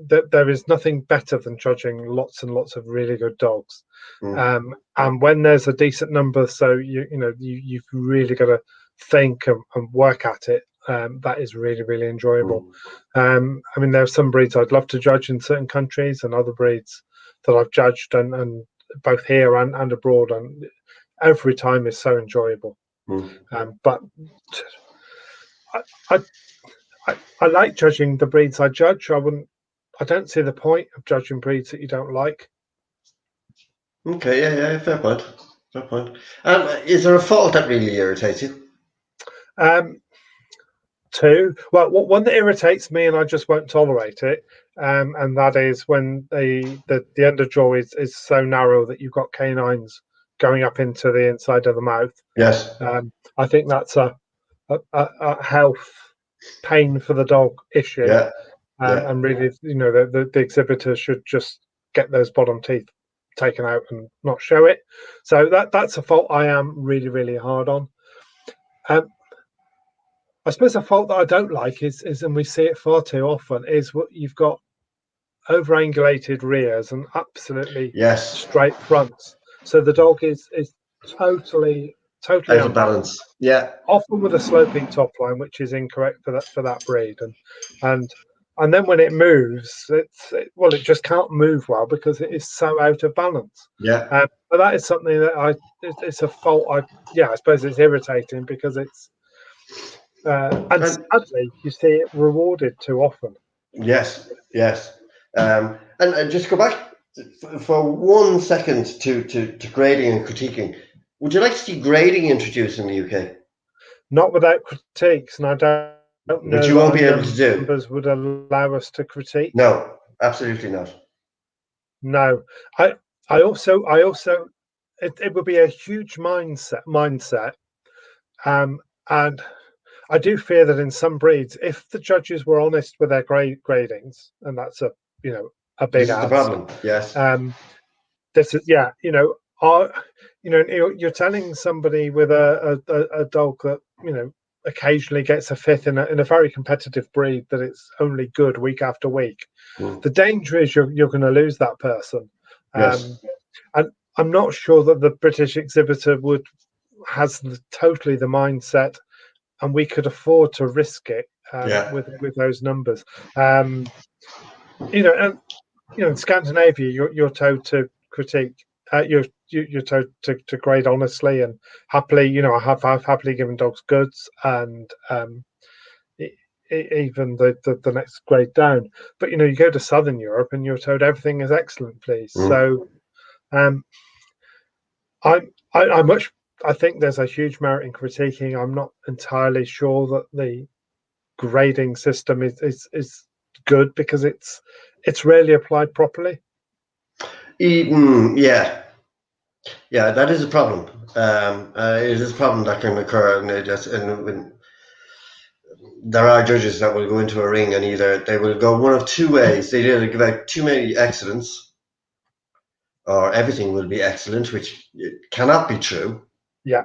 there is nothing better than judging lots and lots of really good dogs. And when there's a decent number, so you've really got to think and work at it. That is really, really enjoyable. I mean, there are some breeds I'd love to judge in certain countries, and other breeds that I've judged and both here and abroad, and every time is so enjoyable. But I, I like judging the breeds I judge. I don't see the point of judging breeds that you don't like. Okay, yeah, fair point. Fair point. Is there a fault that really irritates you? Two. Well, one that irritates me, and I just won't tolerate it, and that is when the end of jaw is so narrow that you've got canines going up into the inside of the mouth. Yes. I think that's a health pain for the dog issue. Yeah. And really, the exhibitor should just get those bottom teeth taken out and not show it. So that's a fault I am really, really hard on. I suppose a fault that I don't like is, and we see it far too often, is what you've got over-angulated rears and absolutely straight fronts. So the dog is totally out of balance. Yeah. Often with a sloping top line, which is incorrect for that breed, and then when it moves, it just can't move well because it is so out of balance. Yeah. But that is something that it's a fault. I suppose it's irritating because it's. And sadly, you see it rewarded too often. Yes. And just go back for 1 second to grading and critiquing. Would you like to see grading introduced in the UK? Not without critiques, and I don't know. Which you won't be able to do. Numbers would allow us to critique. No, absolutely not. No, I also it would be a huge mindset, and I do fear that in some breeds, if the judges were honest with their gradings, and that's a big this is the problem. Yes. This is you're telling somebody with a dog that occasionally gets a fifth in a very competitive breed that it's only good week after week. The danger is you're going to lose that person. Yes. And I'm not sure that the British exhibitor has totally the mindset, and we could afford to risk it with those numbers. In Scandinavia, you're told to critique. You're told to grade honestly and happily. I've happily given dogs goods and even the next grade down. But you go to Southern Europe and you're told everything is excellent, please. So I think there's a huge merit in critiquing. I'm not entirely sure that the grading system is good because it's rarely applied properly. Yeah, that is a problem. It is a problem that can occur, and when there are judges that will go into a ring and either they will go one of two ways. They either give out too many excellents, or everything will be excellent, which cannot be true. Yeah.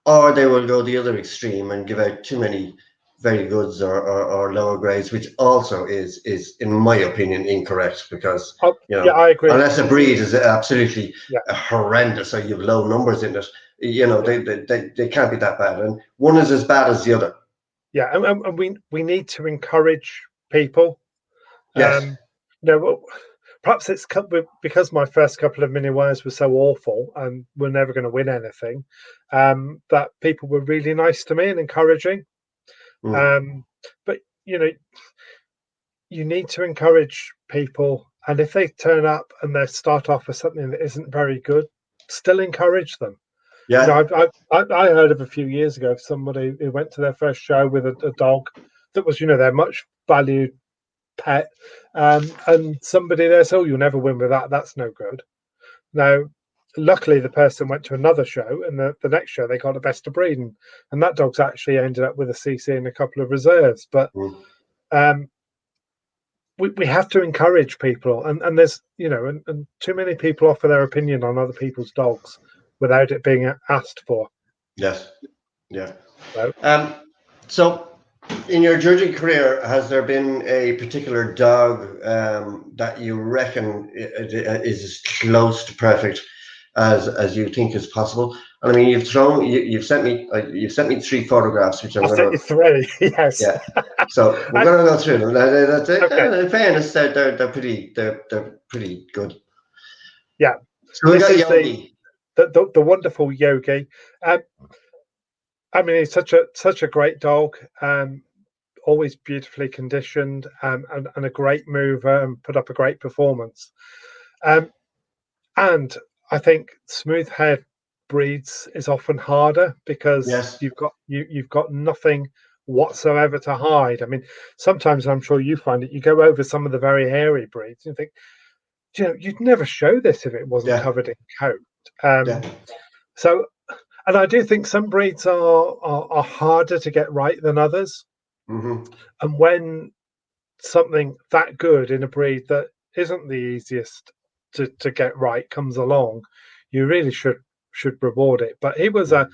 Or they will go the other extreme and give out too many very goods or lower grades, which also is in my opinion incorrect because I agree. Unless a breed is absolutely horrendous or you have low numbers in it, they can't be that bad, and one is as bad as the other. Yeah, and we need to encourage people. Yes. Perhaps it's because my first couple of mini wires were so awful and we're never going to win anything, that people were really nice to me and encouraging. But you need to encourage people, and if they turn up and they start off with something that isn't very good, still encourage them. Yeah. I heard of a few years ago of somebody who went to their first show with a dog that was their much valued pet, and somebody there said, "Oh, you'll never win with that. That's no good." Now, luckily the person went to another show, and the next show they got a best of breed, and that dog's actually ended up with a CC and a couple of reserves. But um, we have to encourage people, and there's and too many people offer their opinion on other people's dogs without it being asked for. Yes. Yeah. So, So, in your judging career, has there been a particular dog that you reckon is as close to perfect as you think is possible? And I mean, you've sent me 3 photographs, which I'm I going sent you to 3. Yes. yeah. So we're And, going to go through them. That's it. okay. In fairness, they're pretty good. Yeah. So we This got is Yogi. the wonderful Yogi. I mean, he's such a great dog. Always beautifully conditioned, and a great mover, and put up a great performance. And I think smooth haired breeds is often harder because Yes. you've got nothing whatsoever to hide. I mean, sometimes I'm sure you find it. You go over some of the very hairy breeds, and you think, you'd never show this if it wasn't Yeah. covered in coat. Yeah. So, and I do think some breeds are harder to get right than others. Mm-hmm. And when something that good in a breed that isn't the easiest to get right comes along, you really should reward it. But he was and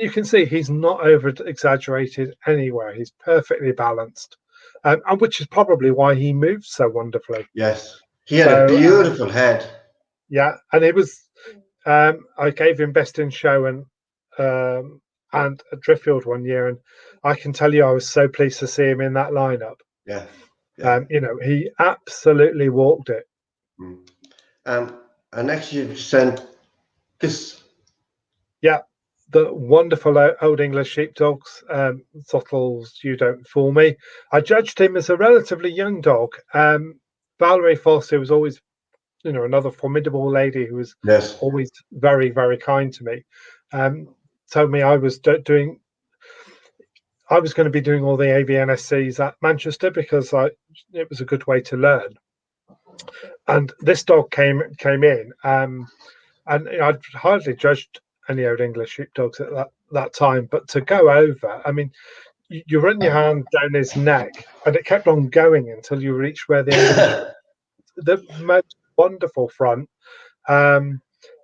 you can see he's not over exaggerated anywhere. He's perfectly balanced, and which is probably why he moves so wonderfully. Yes. He had a So beautiful head. yeah, and it was. I gave him best in show and at Driffield one year, and I can tell you I was so pleased to see him in that lineup. Yeah. Yeah. He absolutely walked it. Mm. And next you've sent this. Yeah, the wonderful Old English Sheepdogs, Zottles, You Don't Fool Me. I judged him as a relatively young dog. Valerie Foster was always, another formidable lady who was Yes. always very, very kind to me. Told me I was going to be doing all the AVNSCs at Manchester because it was a good way to learn. And this dog came in, and I'd hardly judged any Old English Sheepdogs at that time, but to go over, I mean, you run your hand down his neck, and it kept on going until you reached where the end of the most wonderful front.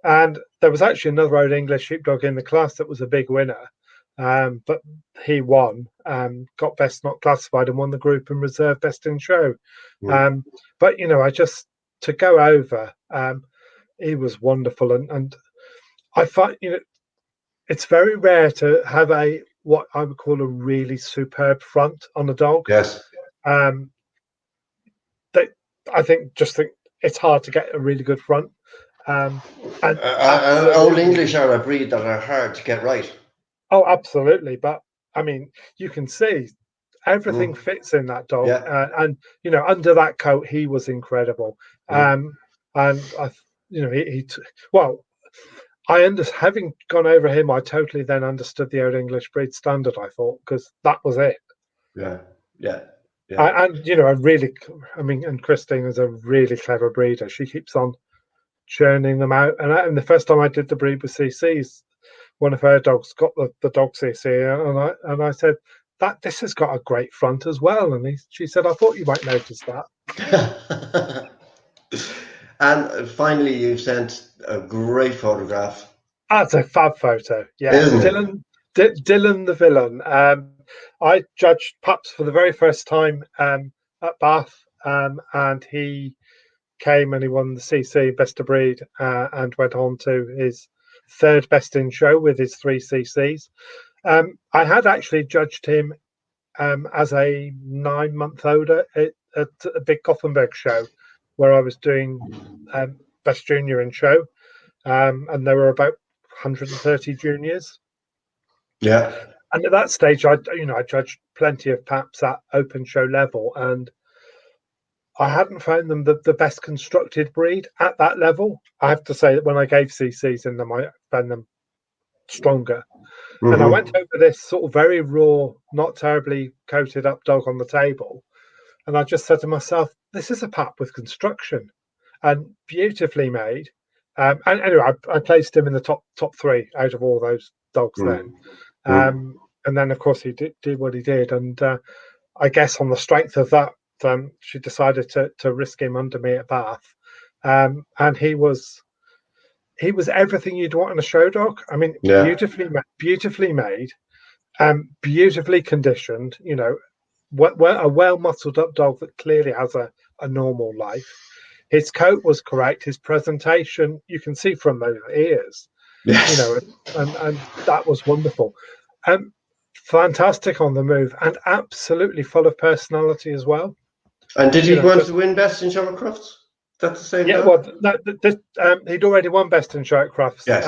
And there was actually another Old English Sheepdog in the class that was a big winner, but he won, got best not classified, and won the group and reserve best in show. Mm. But I just to go over, he was wonderful, and I find it's very rare to have what I would call a really superb front on a dog. Yes. Um, I think it's hard to get a really good front. And Old absolutely, English are a breed that are hard to get right. oh, absolutely. But I mean, you can see everything Mm. fits in that dog, Yeah. and under that coat, he was incredible. Mm. And well, having gone over him, I totally then understood the Old English breed standard. I thought because that was it. Yeah. Yeah. Yeah. And Christine is a really clever breeder. She keeps on churning them out. And the first time I did the breed with CC's, one of her dogs got the dog CC, and I said that this has got a great front as well. And she said, I thought you might notice that. And finally, you've sent a great photograph. That's a fab photo. Yeah, Isn't it? Dylan the villain. I judged pups for the very first time at Bath, and he came and he won the CC Best of Breed, and went on to his third best in show with his 3 CCs. I had actually judged him as a 9-month-old at a big Gothenburg show where I was doing Best Junior in show, and there were about 130 juniors. Yeah. And at that stage, I judged plenty of paps at open show level, and I hadn't found them the best constructed breed at that level. I have to say that when I gave CCs in them, I found them stronger. And I went Mm-hmm. over this sort of very raw, not terribly coated up dog on the table, and I just said to myself, this is a pap with construction and beautifully made. And anyway, I placed him in the top 3 out of all those dogs then. And then, of course, he did what he did. And I guess on the strength of that, she decided to risk him under me at Bath. And he was everything you'd want in a show dog. I mean, beautifully made, beautifully conditioned. You know, a well-muscled up dog that clearly has a normal life. His coat was correct. His presentation, you can see from those ears. Yes. You know, and that was wonderful. Fantastic on the move, and absolutely full of personality as well. And did he want to win Best in Show at Crufts? That's the same. Yeah, dog? well, he'd already won Best in Show at Crufts. Yes.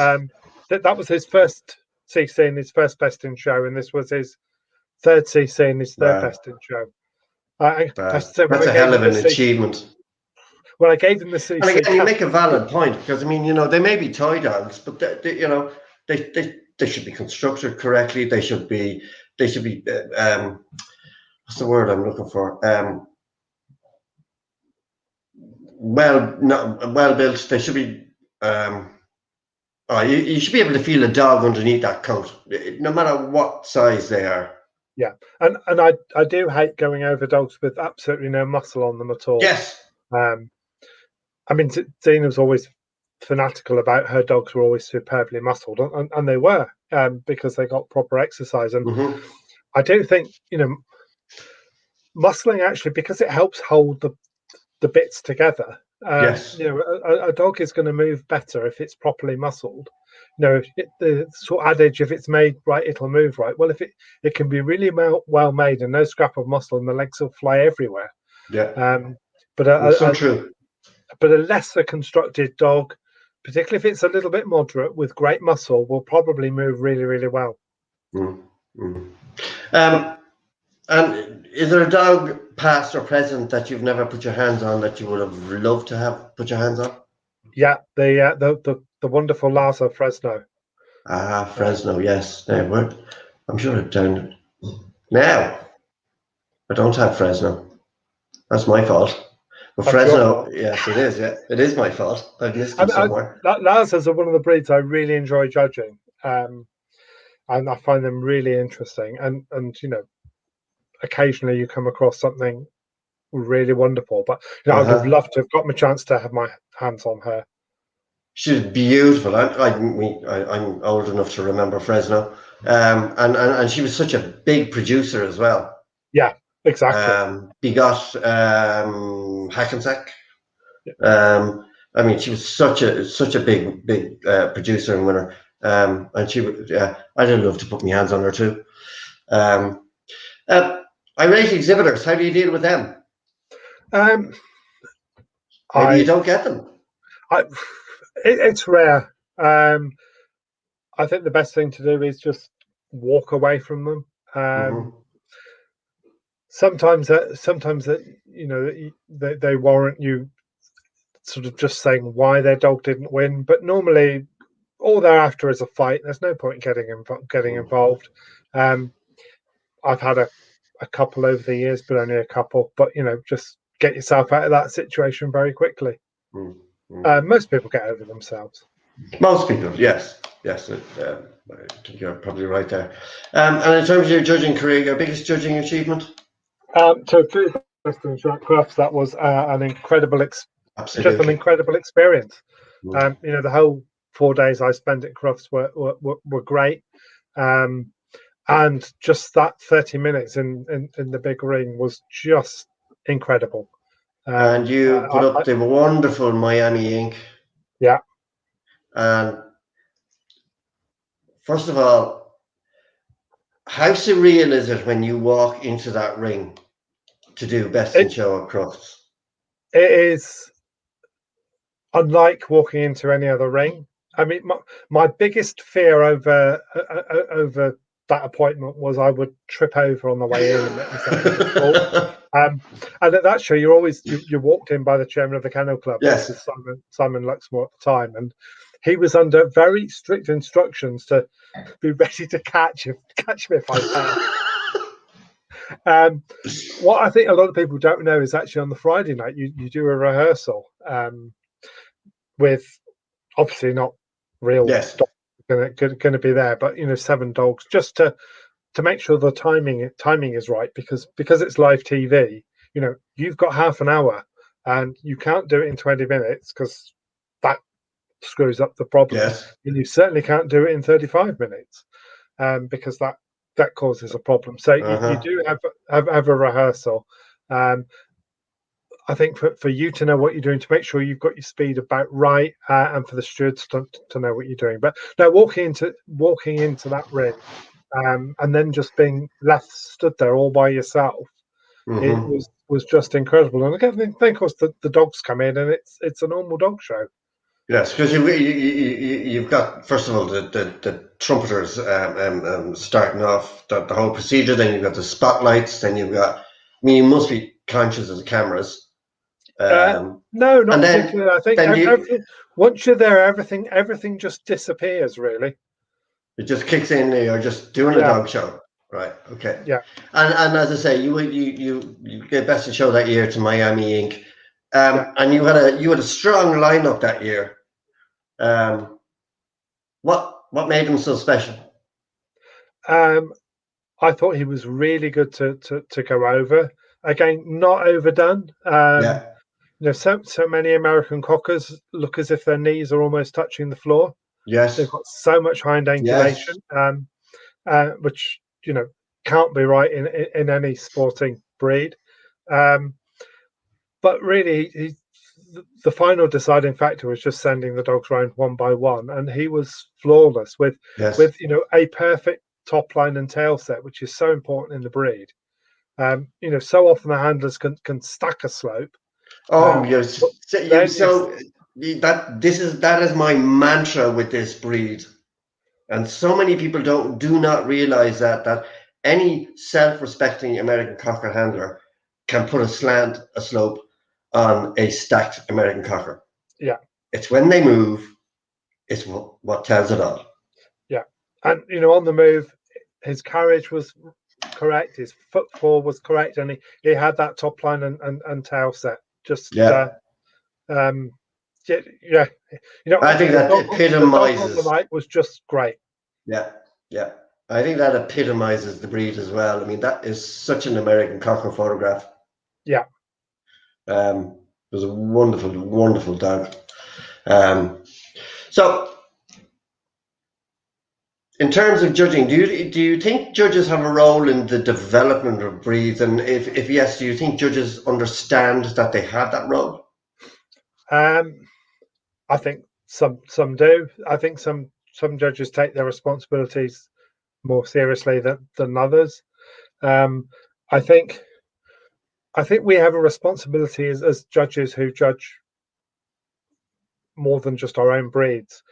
That was his first CC and his first Best in Show, and this was his third CC and his third Best in Show. That's a hell of an achievement. When I gave them the CC, and again, you make a valid point, because I mean, you know, they may be toy dogs, but they should be constructed correctly. They should be what's the word I'm looking for? Well built. They should be. You should be able to feel a dog underneath that coat, no matter what size they are. Yeah, and I do hate going over dogs with absolutely no muscle on them at all. Yes. I mean, Xena was always fanatical about her dogs were always superbly muscled, and they were, because they got proper exercise. And I do think, you know, muscling actually, because it helps hold the bits together. Yes. You know, a dog is going to move better if it's properly muscled. You know, the sort of adage, if it's made right, it'll move right. Well, if it can be really well made and no scrap of muscle, and the legs will fly everywhere. Yeah. But so true. But a lesser constructed dog, particularly if it's a little bit moderate with great muscle, will probably move really, really well. And is there a dog, past or present, that you've never put your hands on that you would have loved to have put your hands on? Yeah, the wonderful Lhasa Fresno. Fresno, yes. Now, I'm sure it down. Now, I don't have Fresno. That's my fault. But Fresno, yes, it is. Yeah, it is my fault. I've missed him somewhere. Lhasas are one of the breeds I really enjoy judging, and I find them really interesting. And you know, occasionally you come across something really wonderful. But you know, I would have loved to have got my chance to have my hands on her. She's beautiful. I'm old enough to remember Fresno, and she was such a big producer as well. Yeah, exactly. Begot Hackensack. I mean, she was such a big producer and winner. And she would. I'd have loved to put my hands on her too. Irate exhibitors. How do you deal with them? Maybe you don't get them. It's rare. I think the best thing to do is just walk away from them. Sometimes you know, they warrant you sort of just saying why their dog didn't win, but normally all they're after is a fight. There's no point getting involved. I've had a couple over the years, but only a couple. But you know, just get yourself out of that situation very quickly. Most people get over themselves. Most people, yes. I think you're probably right there. And in terms of your judging career, your biggest judging achievement? To Western Crafts, that was an incredible experience. You know, the whole 4 days I spent at Crufts were great. And just that 30 minutes in the big ring was just incredible. And you put up the wonderful Miami ink. Yeah. And first of all, how surreal is it when you walk into that ring to do Best in Show at Crufts? It is unlike walking into any other ring. I mean, my biggest fear over that appointment was I would trip over on the way in and make myself difficult. And at that show, you're walked in by the chairman of the Kennel Club, yes, which was Simon Luxmore at the time, and he was under very strict instructions to be ready to catch me if I fell. What I think a lot of people don't know is actually on the Friday night you do a rehearsal with obviously not real Yes. dogs going to be there, but 7 dogs just to make sure the timing is right, because it's live TV. You've got half an hour, and you can't do it in 20 minutes because that screws up the problem, Yes. and you certainly can't do it in 35 minutes, because that causes a problem. So you Uh-huh. do have a rehearsal. I think for you to know what you're doing, to make sure you've got your speed about right, and for the stewards to know what you're doing. But now walking into that ring, and then just being left stood there all by yourself, it Hmm. was just incredible. And again, then of course the dogs come in, and it's a normal dog show. Yes, because you've got, first of all, the trumpeters starting off the whole procedure. Then you've got the spotlights. Then you've got, I mean, you must be conscious of the cameras. Uh, Um, no, and not particularly. I think then everything, once you're there, everything just disappears, really. it just kicks in. You're just doing a Yeah, dog show, right? Okay. yeah, And as I say, you get best in show that year to Miami Inc. yeah. And you had a strong lineup that year. Um, what made them so special? Um, I thought he was really good to go over. Again, not overdone. Yeah. So many American cockers look as if their knees are almost touching the floor. They've Yes. got so much hind Yes. angulation, which can't be right in any sporting breed. Um, but really, the final deciding factor was just sending the dogs around one by one, and he was flawless with Yes. a perfect top line and tail set, which is so important in the breed. So often the handlers can stack a slope, Oh, but you then if so that is my mantra with this breed, and so many people do not realize that any self-respecting American Cocker handler can put a slope on a stacked American Cocker. yeah, It's when they move, it's what tells it all. yeah, and on the move, his carriage was correct, his footfall was correct, and he had that top line and tail set. Just Yeah, um, yeah, I think that the dog on the epitomizes. night was just great. Yeah, yeah. I think that epitomizes the breed as well. I mean, that is such an American Cocker photograph. Yeah. It was a wonderful, wonderful dog. Um, so, in terms of judging, do you think judges have a role in the development of breeds? And if yes, do you think judges understand that they have that role? Um, I think some do. I think some judges take their responsibilities more seriously than others. Um, I think we have a responsibility as judges who judge more than just our own breeds,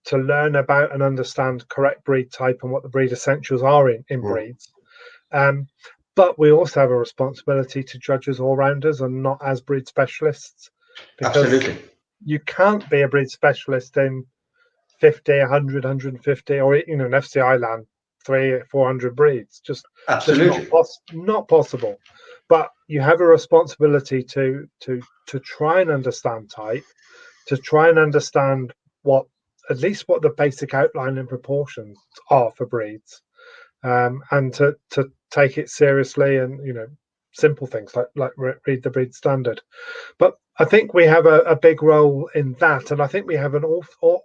to learn about and understand correct breed type and what the breed essentials are in Mm, breeds. Um, but we also have a responsibility to judge as all rounders and not as breed specialists, because absolutely, you can't be a breed specialist in 50, 100, 150, or an FCI land 300-400 breeds. Just absolutely. not possible. But you have a responsibility to try and understand type, to try and understand what at least what the basic outline and proportions are for breeds, and to take it seriously, and simple things like read the breed standard. But I think we have a big role in that, and I think we have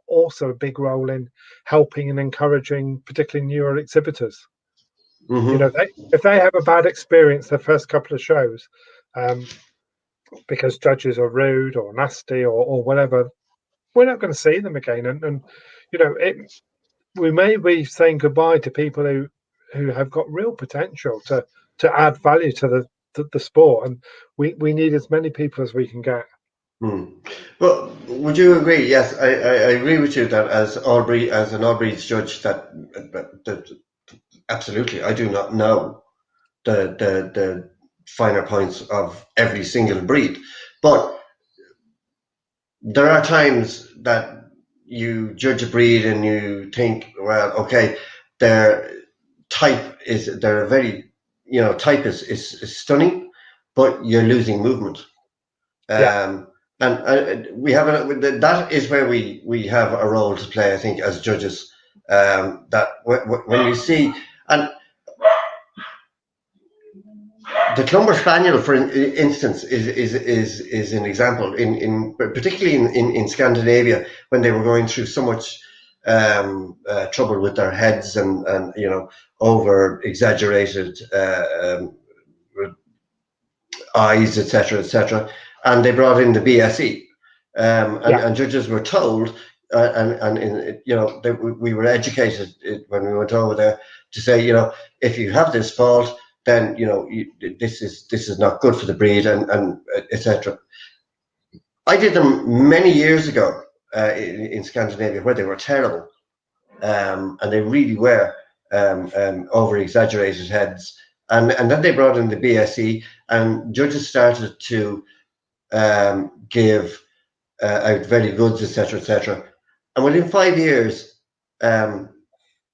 also a big role in helping and encouraging, particularly newer exhibitors. Hmm. If they have a bad experience their first couple of shows, um, because judges are rude or nasty or whatever, we're not going to see them again. And we may be saying goodbye to people who have got real potential to add value to the sport, and we need as many people as we can get. Mm. Well, would you agree? Yes, I agree with you that as an Aubrey's judge, that absolutely, I do not know the finer points of every single breed, but there are times that you judge a breed and you think, well, okay, their they're a very, type is stunning, but you're losing movement. Yeah, Um, And we have that is where we have a role to play, I think, as judges. That when we see, and the Clumber Spaniel, for instance, is an example in particularly in Scandinavia, when they were going through so much trouble with their heads and over exaggerated eyes, etc., and they brought in the BSE, and judges were told, we were educated when we went over there to say, if you have this fault, then this is not good for the breed, and etc. I did them many years ago in Scandinavia, where they were terrible, and they really were over exaggerated heads, and then they brought in the BSE, and judges started to give out very goods, etc. And within 5 years,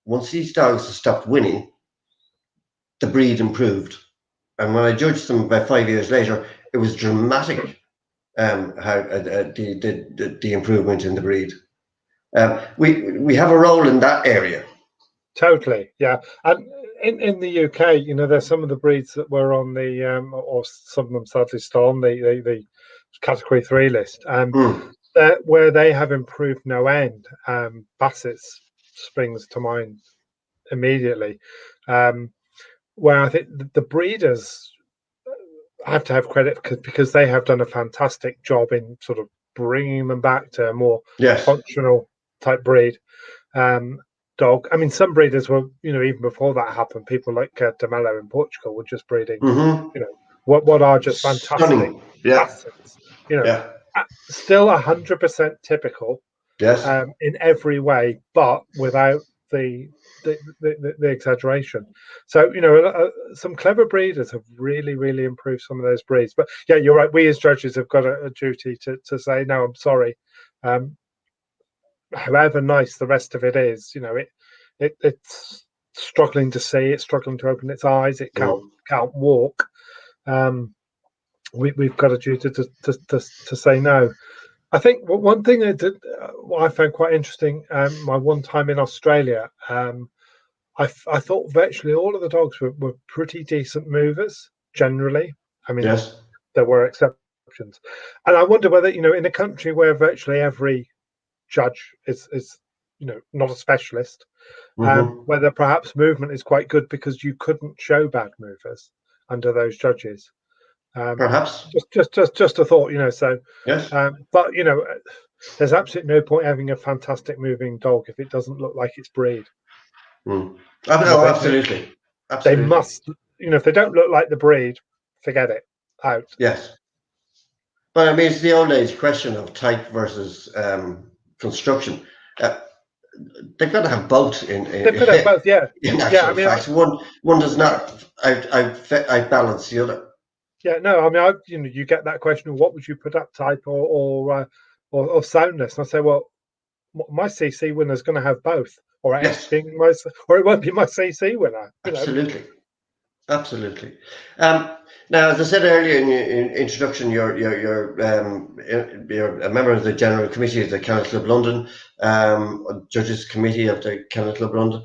once these dogs stopped winning, the breed improved. And when I judged them about 5 years later, it was dramatic, how the improvement in the breed. We have a role in that area. Totally, yeah. And in the UK, there's some of the breeds that were on the, or some of them sadly still on the category 3 list, where they have improved no end. Bassett's springs to mind immediately, where I think the breeders have to have credit because they have done a fantastic job in sort of bringing them back to a more functional type breed. Dog. I mean, some breeders were, even before that happened, people like De Mello in Portugal were just breeding, what are just fantastic assets. Still 100% typical, in every way, but without the exaggeration. So, some clever breeders have really, really improved some of those breeds. But yeah, you're right. We as judges have got a duty to say, no, I'm sorry. However nice the rest of it is, it's struggling to see, it's struggling to open its eyes, it can't walk. We've got a duty to say no. I think one thing that what I found quite interesting, my one time in Australia, I thought virtually all of the dogs were pretty decent movers generally. I mean, there were exceptions, and I wonder whether in a country where virtually every judge is not a specialist, whether perhaps movement is quite good because you couldn't show bad movers under those judges. Perhaps just a thought, so yes. But there's absolutely no point having a fantastic moving dog if it doesn't look like its breed. Absolutely. They must, if they don't look like the breed, forget it, out. Yes. But I mean, it's the old age question of type versus construction. They've got to have both. They've got to have both, yeah. I mean, one does not outbalance the other. Yeah, no, I mean, you get that question: what would you put up, type or soundness? And I say, well, my CC winner is going to have both, or or it won't be my CC winner. Absolutely. Now, as I said earlier in your introduction, you're a member of the General Committee of the Kennel Club London, Judges Committee of the Kennel Club London.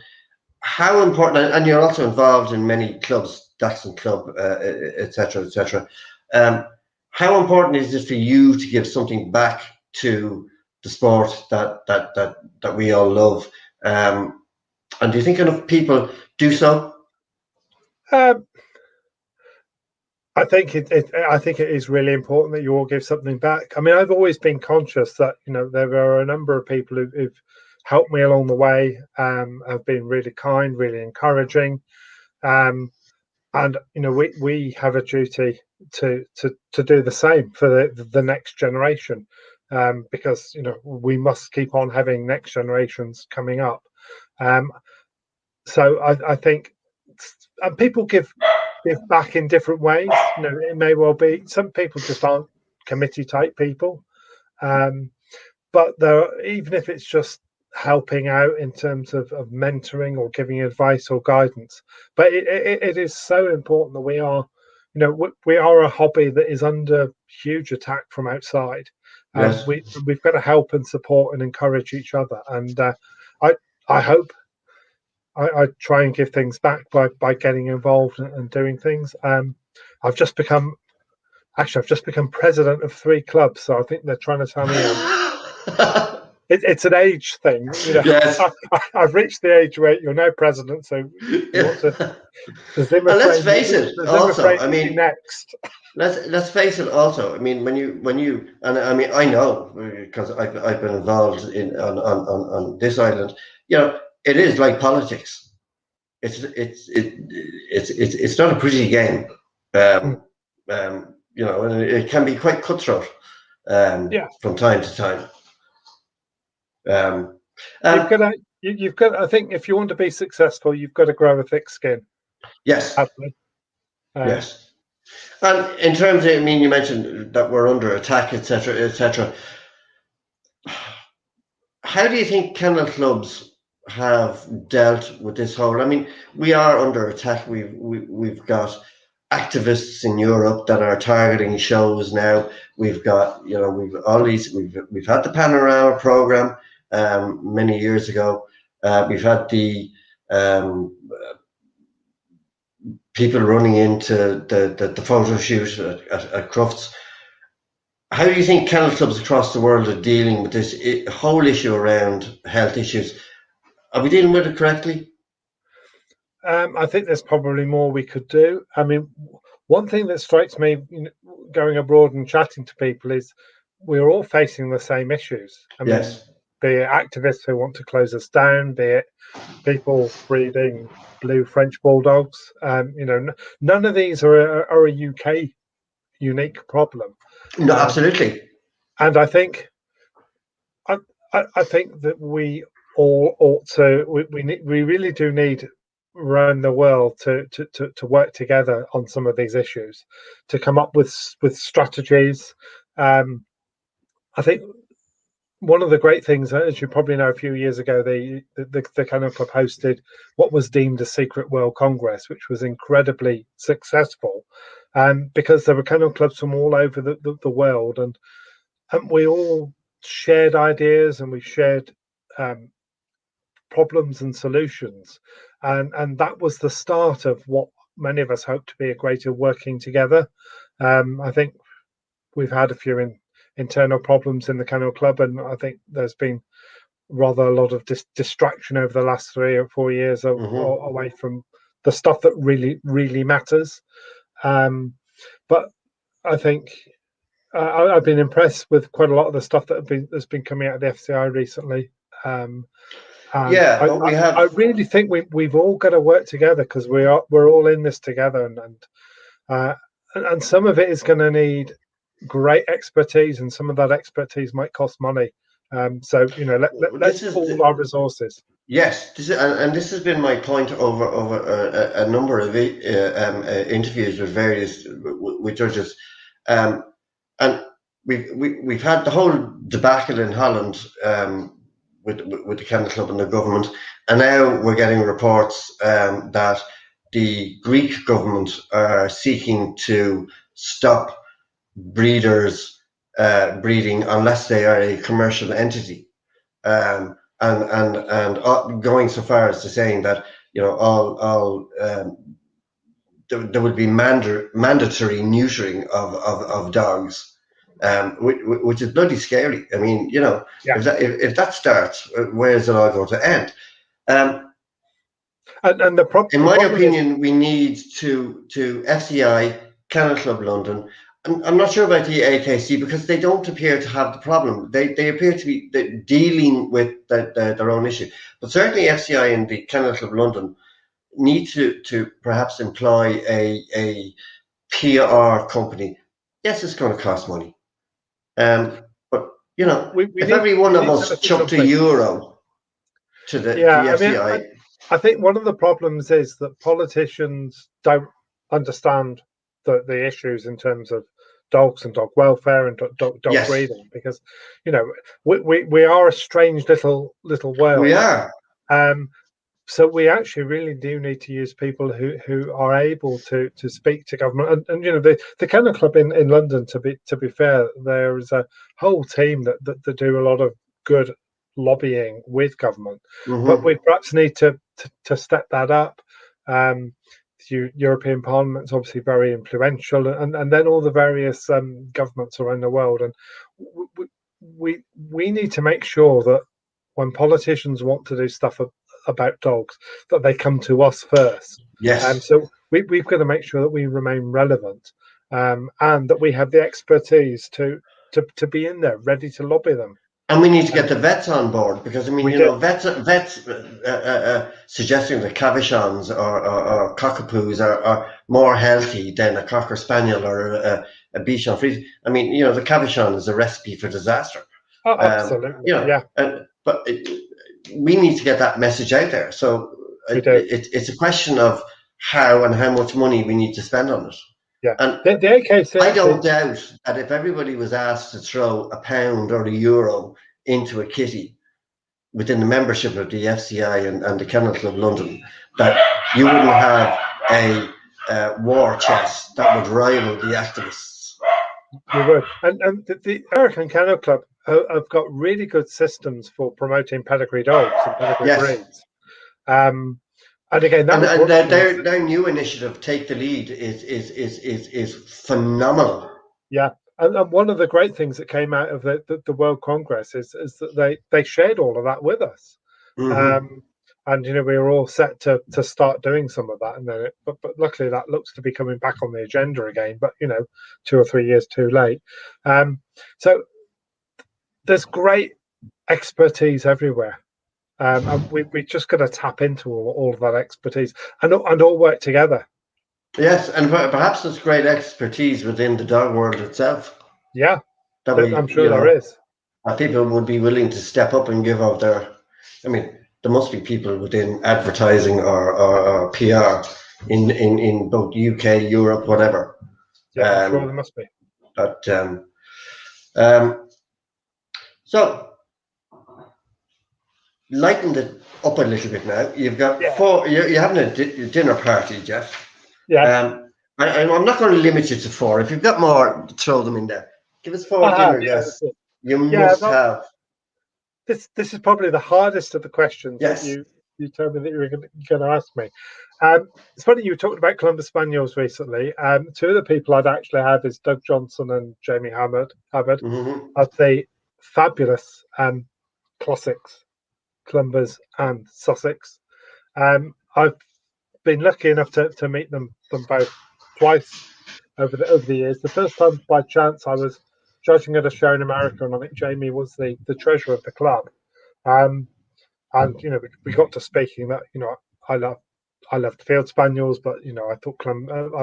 How important, and you're also involved in many clubs, Dachshund Club, etc. How important is it for you to give something back to the sport that we all love? And do you think enough people do so? I think it is really important that you all give something back. I mean, I've always been conscious that there are a number of people who've helped me along the way, have been really kind, really encouraging, and we have a duty to do the same for the next generation, because we must keep on having next generations coming up. So I think, and people give back in different ways. It may well be some people just aren't committee type people, but even if it's just helping out in terms of mentoring or giving advice or guidance, but it is so important that we are a hobby that is under huge attack from outside, Yes. We've got to help and support and encourage each other. And I hope I try and give things back by getting involved and doing things. I've just become president of 3 clubs, so I think they're trying to tell me it's an age thing. Yes. I've reached the age where you're now president, so you want to. The Zimmer And let's frame, face it, the Zimmer also, frame I will be mean, next. let's face it, also, I mean, when you, and I mean, I know because I've been involved in on this island. It is like politics. It's not a pretty game. And it can be quite cutthroat from time to time. You've got. I think if you want to be successful, you've got to grow a thick skin. Yes. Yes. And in terms of, I mean, you mentioned that we're under attack, etc., etc. How do you think kennel clubs have dealt with this whole? I mean, we are under attack. We've got activists in Europe that are targeting shows now. We've got, we've all these. We've had the Panorama program many years ago. We've had the people running into the photo shoot at Crufts. How do you think kennel clubs across the world are dealing with this whole issue around health issues? Are we dealing with it correctly? I think there's probably more we could do. I mean, one thing that strikes me going abroad and chatting to people is we're all facing the same issues. I mean, be it activists who want to close us down, be it people breeding blue French bulldogs. None of these are a UK unique problem. No, absolutely. And I think that we all ought to. We really do need around the world to work together on some of these issues, to come up with strategies. I think one of the great things, as you probably know, a few years ago, the Kennel Club hosted what was deemed a secret World Congress, which was incredibly successful, because there were kennel clubs from all over the world, and we all shared ideas and we shared problems and solutions, and that was the start of what many of us hope to be a greater working together. I think we've had a few internal problems in the Kennel Club, and I think there's been rather a lot of distraction over the last 3 or 4 years away from the stuff that really matters. But I think I've been impressed with quite a lot of the stuff that's been coming out of the FCI recently. I really think we've all got to work together, because we're all in this together, and some of it is going to need great expertise, and some of that expertise might cost money. Let's pool our resources. Yes, this has been my point over a number of interviews with various judges, and we've had the whole debacle in Holland with the Kennel Club and the government, and now we're getting reports that the Greek government are seeking to stop breeders breeding unless they are a commercial entity, and going so far as to saying that all there would be mandatory neutering of dogs, which is bloody scary. I mean, if that starts, where is it all going to end? In my opinion, we need to FCI, Kennel Club London. I'm not sure about the AKC, because they don't appear to have the problem. They appear to be dealing with their own issue. But certainly FCI and the Kennel Club London need to perhaps employ a PR company. Yes, it's going to cost money. But if every one of us chucked €1 to the FCI. I think one of the problems is that politicians don't understand the issues in terms of dogs and dog welfare and dog breeding, because we are a strange little world. We are. so we actually really do need to use people who are able to speak to government, and the Kennel Club in London. To be fair, there is a whole team that do a lot of good lobbying with government, but we perhaps need to step that up. European Parliament's obviously very influential, and then all the various governments around the world, and we need to make sure that when politicians want to do stuff about dogs, that they come to us first. Yes. So we've got to make sure that we remain relevant, and that we have the expertise to be in there, ready to lobby them. And we need to get the vets on board, because I mean, vets suggesting that Cavachons or Cockapoos are more healthy than a Cocker Spaniel or a Bichon Frise. I mean, the Cavachon is a recipe for disaster. Oh, absolutely. But we need to get that message out there. So it's a question of how and how much money we need to spend on it. Yeah, and the AKC. I don't doubt that if everybody was asked to throw £1 or €1 into a kitty within the membership of the FCI and the Kennel Club London, that you wouldn't have a war chest that would rival the activists. You would, and the American Kennel Club have got really good systems for promoting pedigree dogs and pedigree breeds. And again, their new initiative, Take the Lead, is phenomenal. Yeah, and one of the great things that came out of the World Congress is that they shared all of that with us, and we were all set to start doing some of that, and then but luckily that looks to be coming back on the agenda again. But 2 or 3 years too late. So there's great expertise everywhere. And we just got to tap into all of that expertise and all work together. Yes, and perhaps there's great expertise within the dog world itself. Yeah, I'm sure there is. People would be willing to step up and give out their. I mean, there must be people within advertising or PR in both UK, Europe, whatever. Yeah, I'm sure there must be. But so. Lighten it up a little bit now. You've got 4. You're having a dinner party, Jeff. Yeah. I'm not going to limit you to 4. If you've got more, throw them in there. Give us 4 dinner guests. You must have. This is probably the hardest of the questions that you told me that you were going to ask me. It's funny you talked about Columbus Spaniels recently. 2 of the people I'd actually have is Doug Johnson and Jamie Hubbard. I'd say fabulous classics. Clumbers and Sussex. I've been lucky enough to meet them both twice over the years. The first time by chance I was judging at a show in America, and I think Jamie was the treasurer of the club. And we got to speaking that I loved field spaniels, but I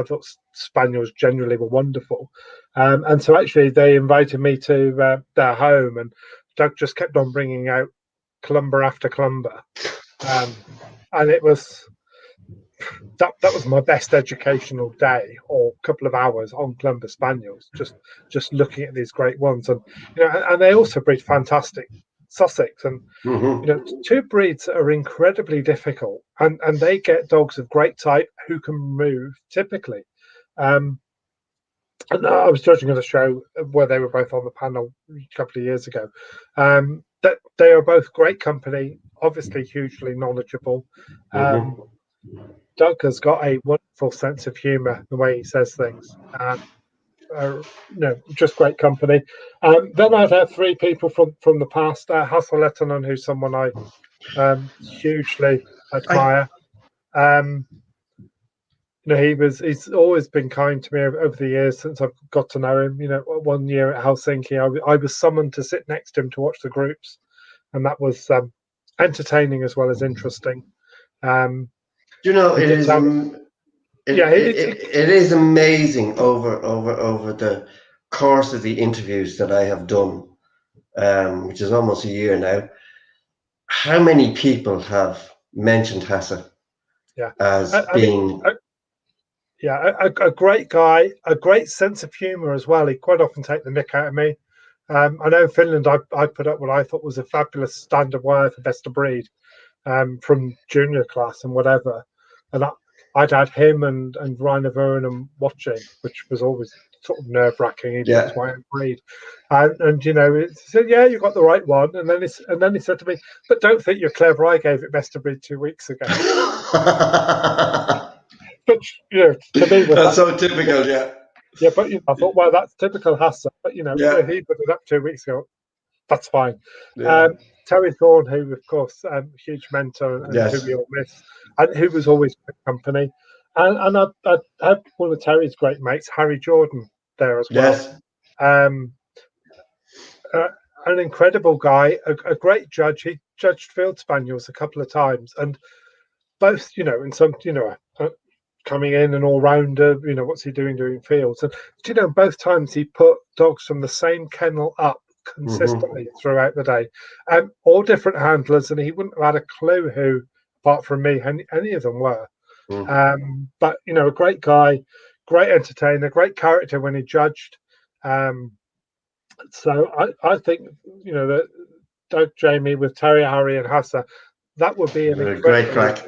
thought spaniels generally were wonderful. And so actually they invited me to their home, and Doug just kept on bringing out clumber after clumber, and it was that was my best educational day, or couple of hours on clumber spaniels, just looking at these great ones, and and they also breed fantastic Sussex, and 2 breeds that are incredibly difficult, and they get dogs of great type who can move typically. And I was judging at a show where they were both on the panel a couple of years ago. That they are both great company, obviously hugely knowledgeable. Doug has got a wonderful sense of humour, the way he says things. Just great company. Then I'd have 3 people from the past. Hassel Lettonen, who's someone I hugely admire. He's always been kind to me over the years since I've got to know him. 1 year at Helsinki, I was summoned to sit next to him to watch the groups, and that was entertaining as well as interesting. It is amazing over the course of the interviews that I have done, which is almost a year now, how many people have mentioned Hasse as being. A great guy, a great sense of humour as well. He'd quite often take the mick out of me. I know in Finland I put up what I thought was a fabulous standard wire for Webster breed. from junior class and whatever, and I'd had him and Rainer Vernon watching, which was always sort of nerve wracking, even though it's my own breed. And he said, "Yeah, you got the right one." And then he said to me, "But don't think you're clever. I gave it best of breed 2 weeks ago." But to me, that's so typical, yeah. Yeah, but I thought, well, that's typical Hassa. But if he put it up 2 weeks ago, that's fine. Yeah. Terry Thorne, who of course huge mentor and who we all miss, and who was always good company. And I had one of Terry's great mates, Harry Jordan, there as well. Yes. An incredible guy, a great judge. He judged field spaniels a couple of times, and both, and some, coming in an all-rounder, what's he doing fields? And both times he put dogs from the same kennel up consistently throughout the day, all different handlers, and he wouldn't have had a clue who, apart from me, any of them were. But a great guy, great entertainer, great character when he judged. So I think that Doug, Jamie with Terry, Harry, and Hassa, that would be a great crack.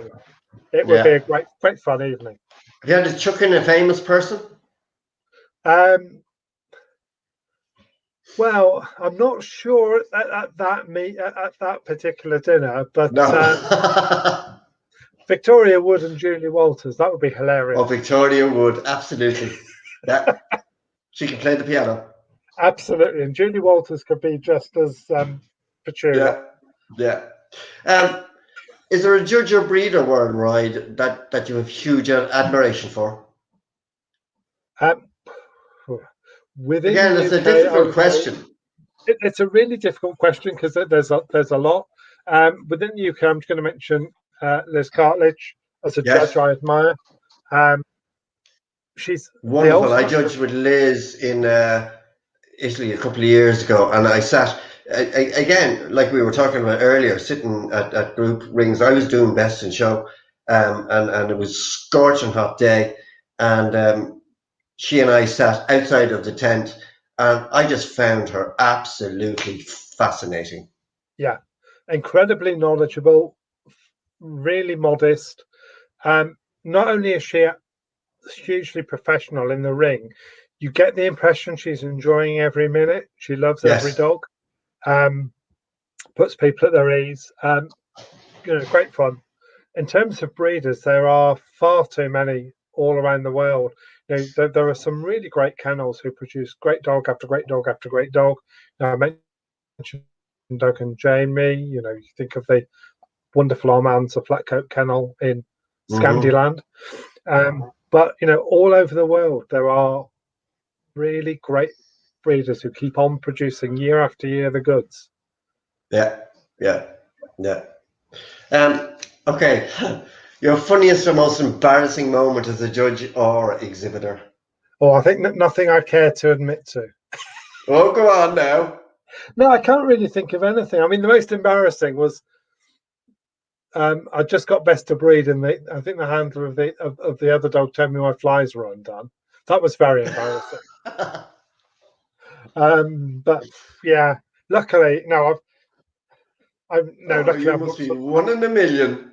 It would be a great fun evening. Have you had to chuck in a famous person? Well, I'm not sure at that particular dinner, but no. Victoria Wood and Julie Walters, that would be hilarious. Oh, Victoria Wood, absolutely. Yeah, she can play the piano. Absolutely, and Julie Walters could be just as peculiar. Yeah. Is there a judge or breeder, Warren Ride, that you have huge admiration for? Again, it's a difficult question. It's a really difficult question because there's a lot. Within the UK, I'm just going to mention Liz Cartledge as a judge I admire. She's wonderful. I judged with Liz in Italy a couple of years ago, and I sat again, like we were talking about earlier, sitting at group rings. I was doing best in show, and it was scorching hot day, and she and I sat outside of the tent, and I just found her absolutely fascinating. Yeah, incredibly knowledgeable, really modest. Not only is she hugely professional in the ring, you get the impression she's enjoying every minute. She loves every dog. Puts people at their ease. Great fun. In terms of breeders, there are far too many all around the world. There are some really great kennels who produce great dog after great dog after great dog. Now, I mentioned Doug and Jamie. You think of the wonderful Armand's, a Flatcoat Kennel in Scandiland. But all over the world, there are really great breeders who keep on producing year after year the goods. Yeah. Okay. Your funniest or most embarrassing moment as a judge or exhibitor? Oh, I think nothing I care to admit to. Oh, go on now. No, I can't really think of anything. I mean, the most embarrassing was I just got best of breed, and I think the handler of the other dog told me my flies were undone. That was very embarrassing. But yeah, luckily, no, luckily, you must be one in a million.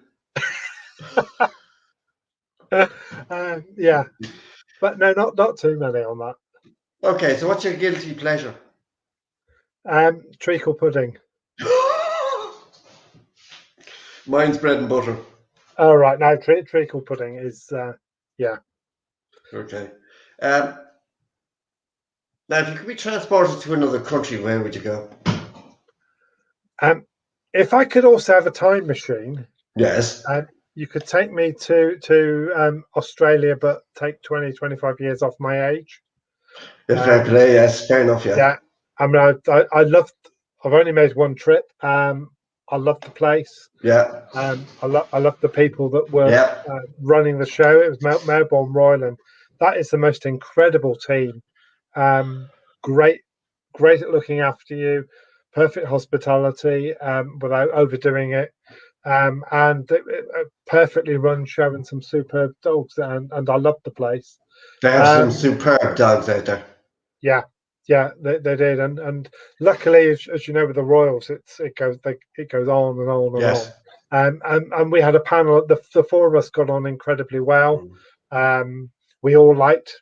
Yeah, but no, not too many on that. Okay, so what's your guilty pleasure? Treacle pudding. Mine's bread and butter. Oh, right. Now, treacle pudding is, yeah. Okay. Now, if you could be transported to another country, where would you go? If I could also have a time machine, yes, you could take me to Australia, but take 20-25 years off my age. Fair play. Yes, fair enough. Yeah. I mean, I loved. I've only made one trip. I love the place. Yeah. I love the people that were running the show. It was Melbourne Royal, and that is the most incredible team. Great at looking after you, perfect hospitality without overdoing it, and a perfectly run show and some superb dogs. And I love the place. They have some superb dogs out there. Yeah, they did, and luckily, as you know, with the Royals, it goes on and on and And we had a panel. The four of us got on incredibly well. We all liked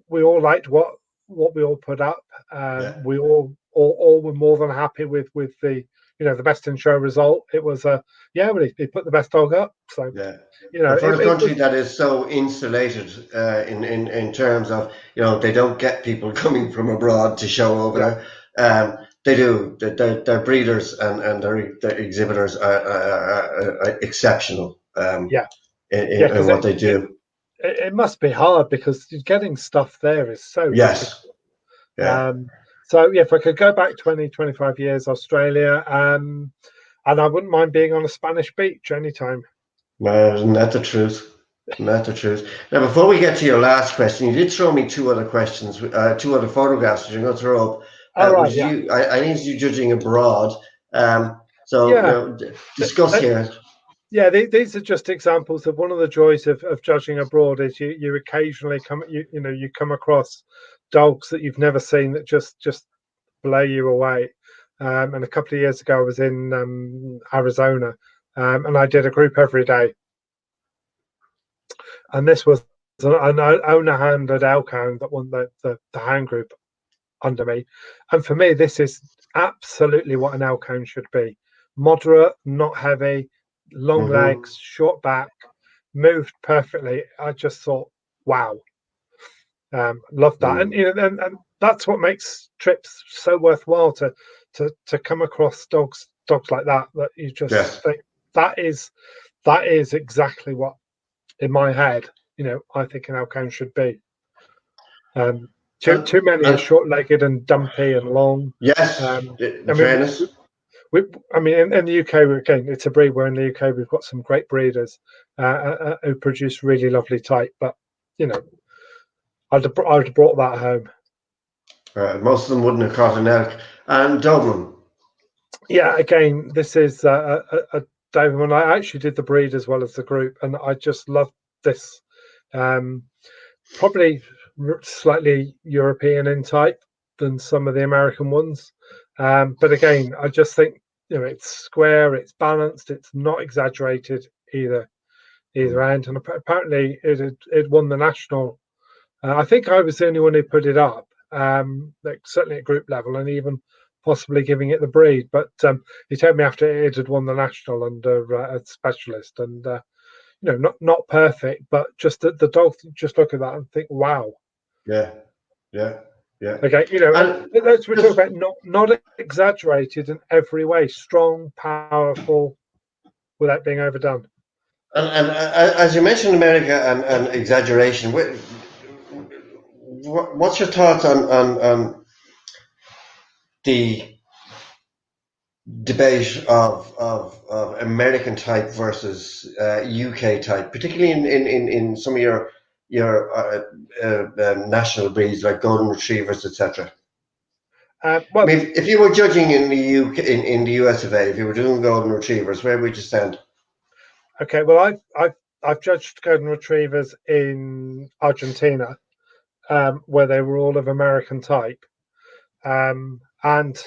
what we all put up. We all were more than happy with the the best in show result. It was he put the best dog up. So But for a country that is so insulated in terms of they don't get people coming from abroad to show over there. They do. Their breeders and their exhibitors are exceptional. In what they do. It must be hard because getting stuff there is so difficult. So if I could go back 20, 25 years, Australia, and I wouldn't mind being on a Spanish beach anytime. Isn't that the truth? Isn't that the truth? Now, before we get to your last question, you did throw me two other questions, two other photographs, which I'm going to throw up. I need you judging abroad. Discuss here. Yeah, these are just examples of one of the joys of judging abroad is you occasionally come across dogs that you've never seen that just blow you away. And a couple of years ago, I was in Arizona, and I did a group every day. And this was an owner-handed elk-hound that won the hand group under me. And for me, this is absolutely what an elk-hound should be. Moderate, not heavy, long legs, short back, moved perfectly. I just thought, wow, love that, and that's what makes trips so worthwhile to come across dogs like that you just think that is exactly what in my head I think an elk-hound should be. Too many are short-legged and dumpy and long. In the UK, again, it's a breed where in the UK we've got some great breeders who produce really lovely type, but I'd have brought that home. Most of them wouldn't have caught an elk. And Dublin. Yeah, again, this is a Doberman. I actually did the breed as well as the group, and I just loved this. Probably slightly European in type than some of the American ones. But again, I just think it's square, it's balanced, it's not exaggerated either end. And apparently, it won the national. I think I was the only one who put it up, certainly at group level, and even possibly giving it the breed. But he told me after it had won the national under a specialist, and not perfect, but just the dog. Just look at that and think, wow. Yeah. Okay, we're talking about not exaggerated in every way, strong, powerful, without being overdone. And as you mentioned, America and exaggeration. What's your thoughts on the debate of American type versus UK type, particularly in some of your national breeds like golden retrievers, etc.? If you were judging in the UK, in the US of A, if you were doing golden retrievers, where would you stand? Okay, well, I've judged golden retrievers in Argentina, where they were all of American type, and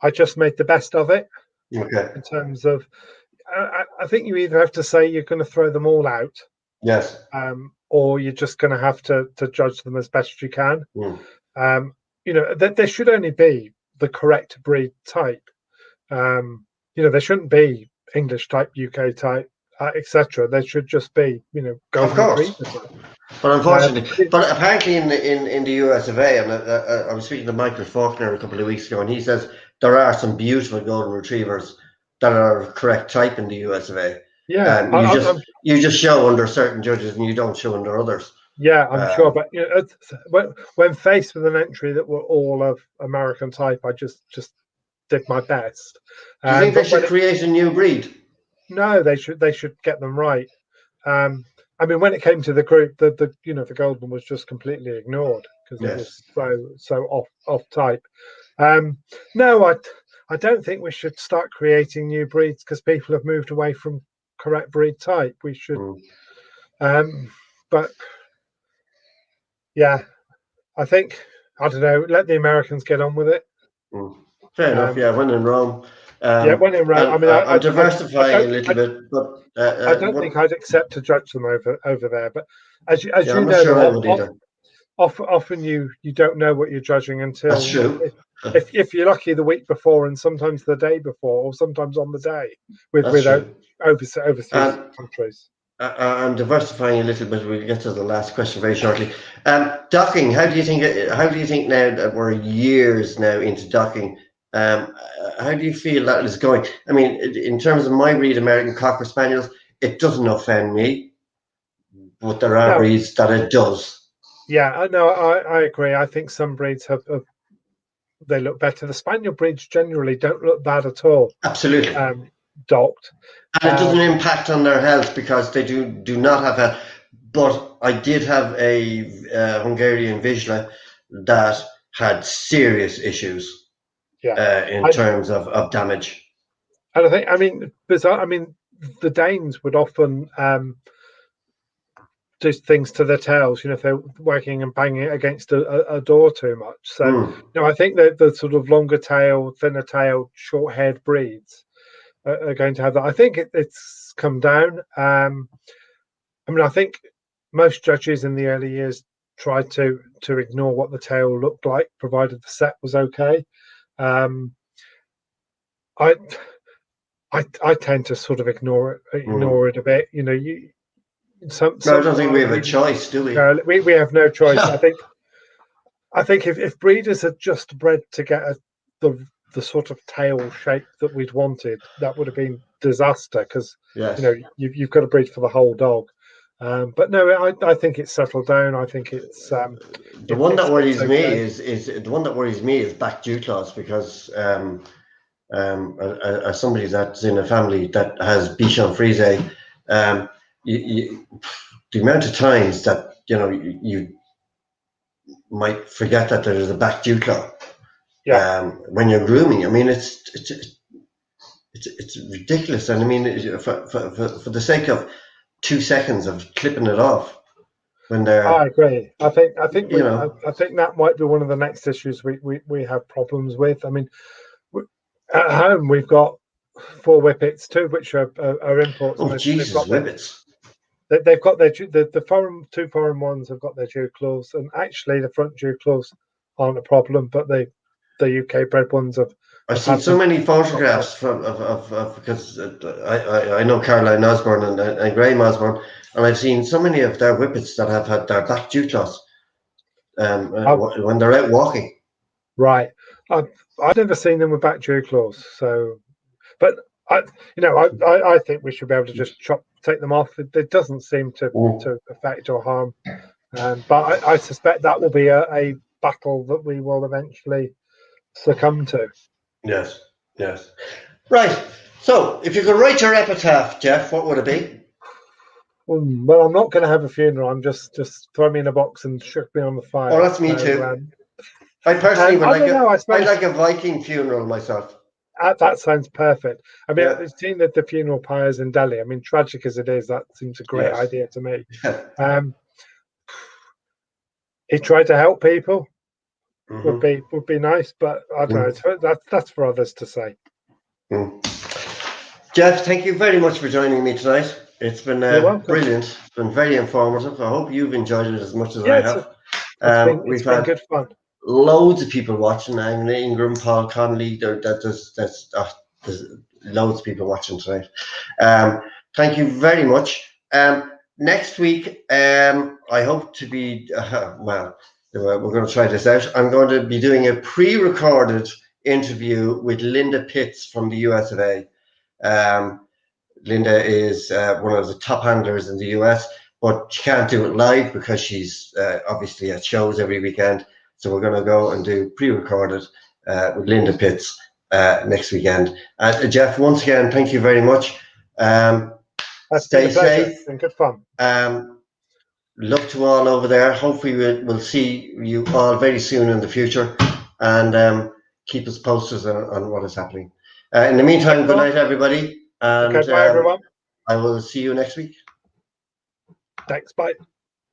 I just made the best of it. Okay. In terms of, I think you either have to say you're going to throw them all out, yes, or you're just going to have to judge them as best you can. There should only be the correct breed type. There shouldn't be English type, UK type, etc. There should just be, golden retriever type. But unfortunately, but apparently in the US of A, and I was speaking to Michael Faulkner a couple of weeks ago, and he says there are some beautiful golden retrievers that are correct type in the US of A. Yeah, you just show under certain judges, and you don't show under others. Yeah, I'm sure, but when faced with an entry that were all of American type, I just did my best. Do you think they should create a new breed? No, they should get them right. When it came to the group, the golden was just completely ignored because it was so off type. No, I don't think we should start creating new breeds because people have moved away from correct breed type. We should, but yeah, I think, I don't know, let the Americans get on with it. Fair enough. When in Rome. Yeah, when in Rome, I mean, I'm diversifying a little bit, but I don't think I'd accept to judge them over there. But as yeah, you I'm not know, sure I though, would either. often you don't know what you're judging That's until true. if you're lucky the week before, and sometimes the day before, or sometimes on the day with That's true. overseas And countries. I'm diversifying a little bit. We'll get to the last question very shortly. Docking. How do you think? How do you think now that we're years now into docking? How do you feel that is going? I mean, in terms of my breed, American Cocker Spaniels, it doesn't offend me, but there are No, breeds that it does. yeah, no, I agree. I think some breeds have they look better. The Spaniel breeds generally don't look bad at all. Absolutely. Docked. And it doesn't impact on their health because they do not have health. But I did have a Hungarian Vizsla that had serious issues Yeah, in terms of damage. and I think, I mean, bizarre. I mean, the Danes would often do things to their tails, if they're whacking and banging it against a door too much. So, I think that the sort of longer tail, thinner tailed, short haired breeds are going to have that. I think it's come down. I mean, I think most judges in the early years tried to ignore what the tail looked like, provided the set was okay. I I tend to sort of ignore it a bit. No, I don't think we have a choice, do we? We have no choice. I think if breeders had just bred to get the sort of tail shape that we'd wanted, that would have been disaster because yes. You've got to breed for the whole dog. But no, I think it's settled down. I think it's the one that worries me okay. is the one that worries me is back dew claws because as somebody that's in a family that has Bichon Frise, the amount of times that you might forget that there is a back dew claw when you're grooming. I mean, it's ridiculous, and I mean, for the sake of 2 seconds of clipping it off when they're. I agree. I think I think that might be one of the next issues we have problems with. I mean, at home we've got 4 whippets, 2 which are imports. Oh Jesus, whippets! They've got the foreign 2 foreign ones have got their dew claws, and actually the front dew claws aren't a problem, but the UK bred ones have. I've seen so many photographs of because I know Caroline Osborne and Graham Osborne, and I've seen so many of their whippets that have had their back dew claws when they're out walking. Right, I've never seen them with back dew claws, so but I think we should be able to just take them off. It doesn't seem to affect or harm, but I suspect that will be a battle that we will eventually succumb to. Yes. Right. So, if you could write your epitaph, Jeff, what would it be? Well, I'm not going to have a funeral. I'm just throw me in a box and shook me on the fire. Oh, that's me too. I personally would I'd like a Viking funeral myself. That sounds perfect. I mean, I've seen that the funeral pyres in Delhi. I mean, tragic as it is, that seems a great idea to me. He tried to help people. Would be nice, but I don't know. That's for others to say. Jeff, thank you very much for joining me tonight. It's been brilliant. It's been very informative. I hope you've enjoyed it as much as I have. It's been good fun. Loads of people watching. Angela Ingram, Paul Connolly. There's loads of people watching tonight. Thank you very much. Next week, I hope to be we're going to try this out. I'm going to be doing a pre-recorded interview with Linda Pitts from the US of A. Linda is one of the top handlers in the US, but she can't do it live because she's obviously at shows every weekend. So we're going to go and do pre-recorded with Linda Pitts next weekend. Jeff, once again, thank you very much. Stay safe. It's been good fun. Look to all over there. Hopefully we'll see you all very soon in the future, and keep us posted on what is happening. In the meantime, good night, everybody. And bye, everyone. I will see you next week. Thanks. Bye.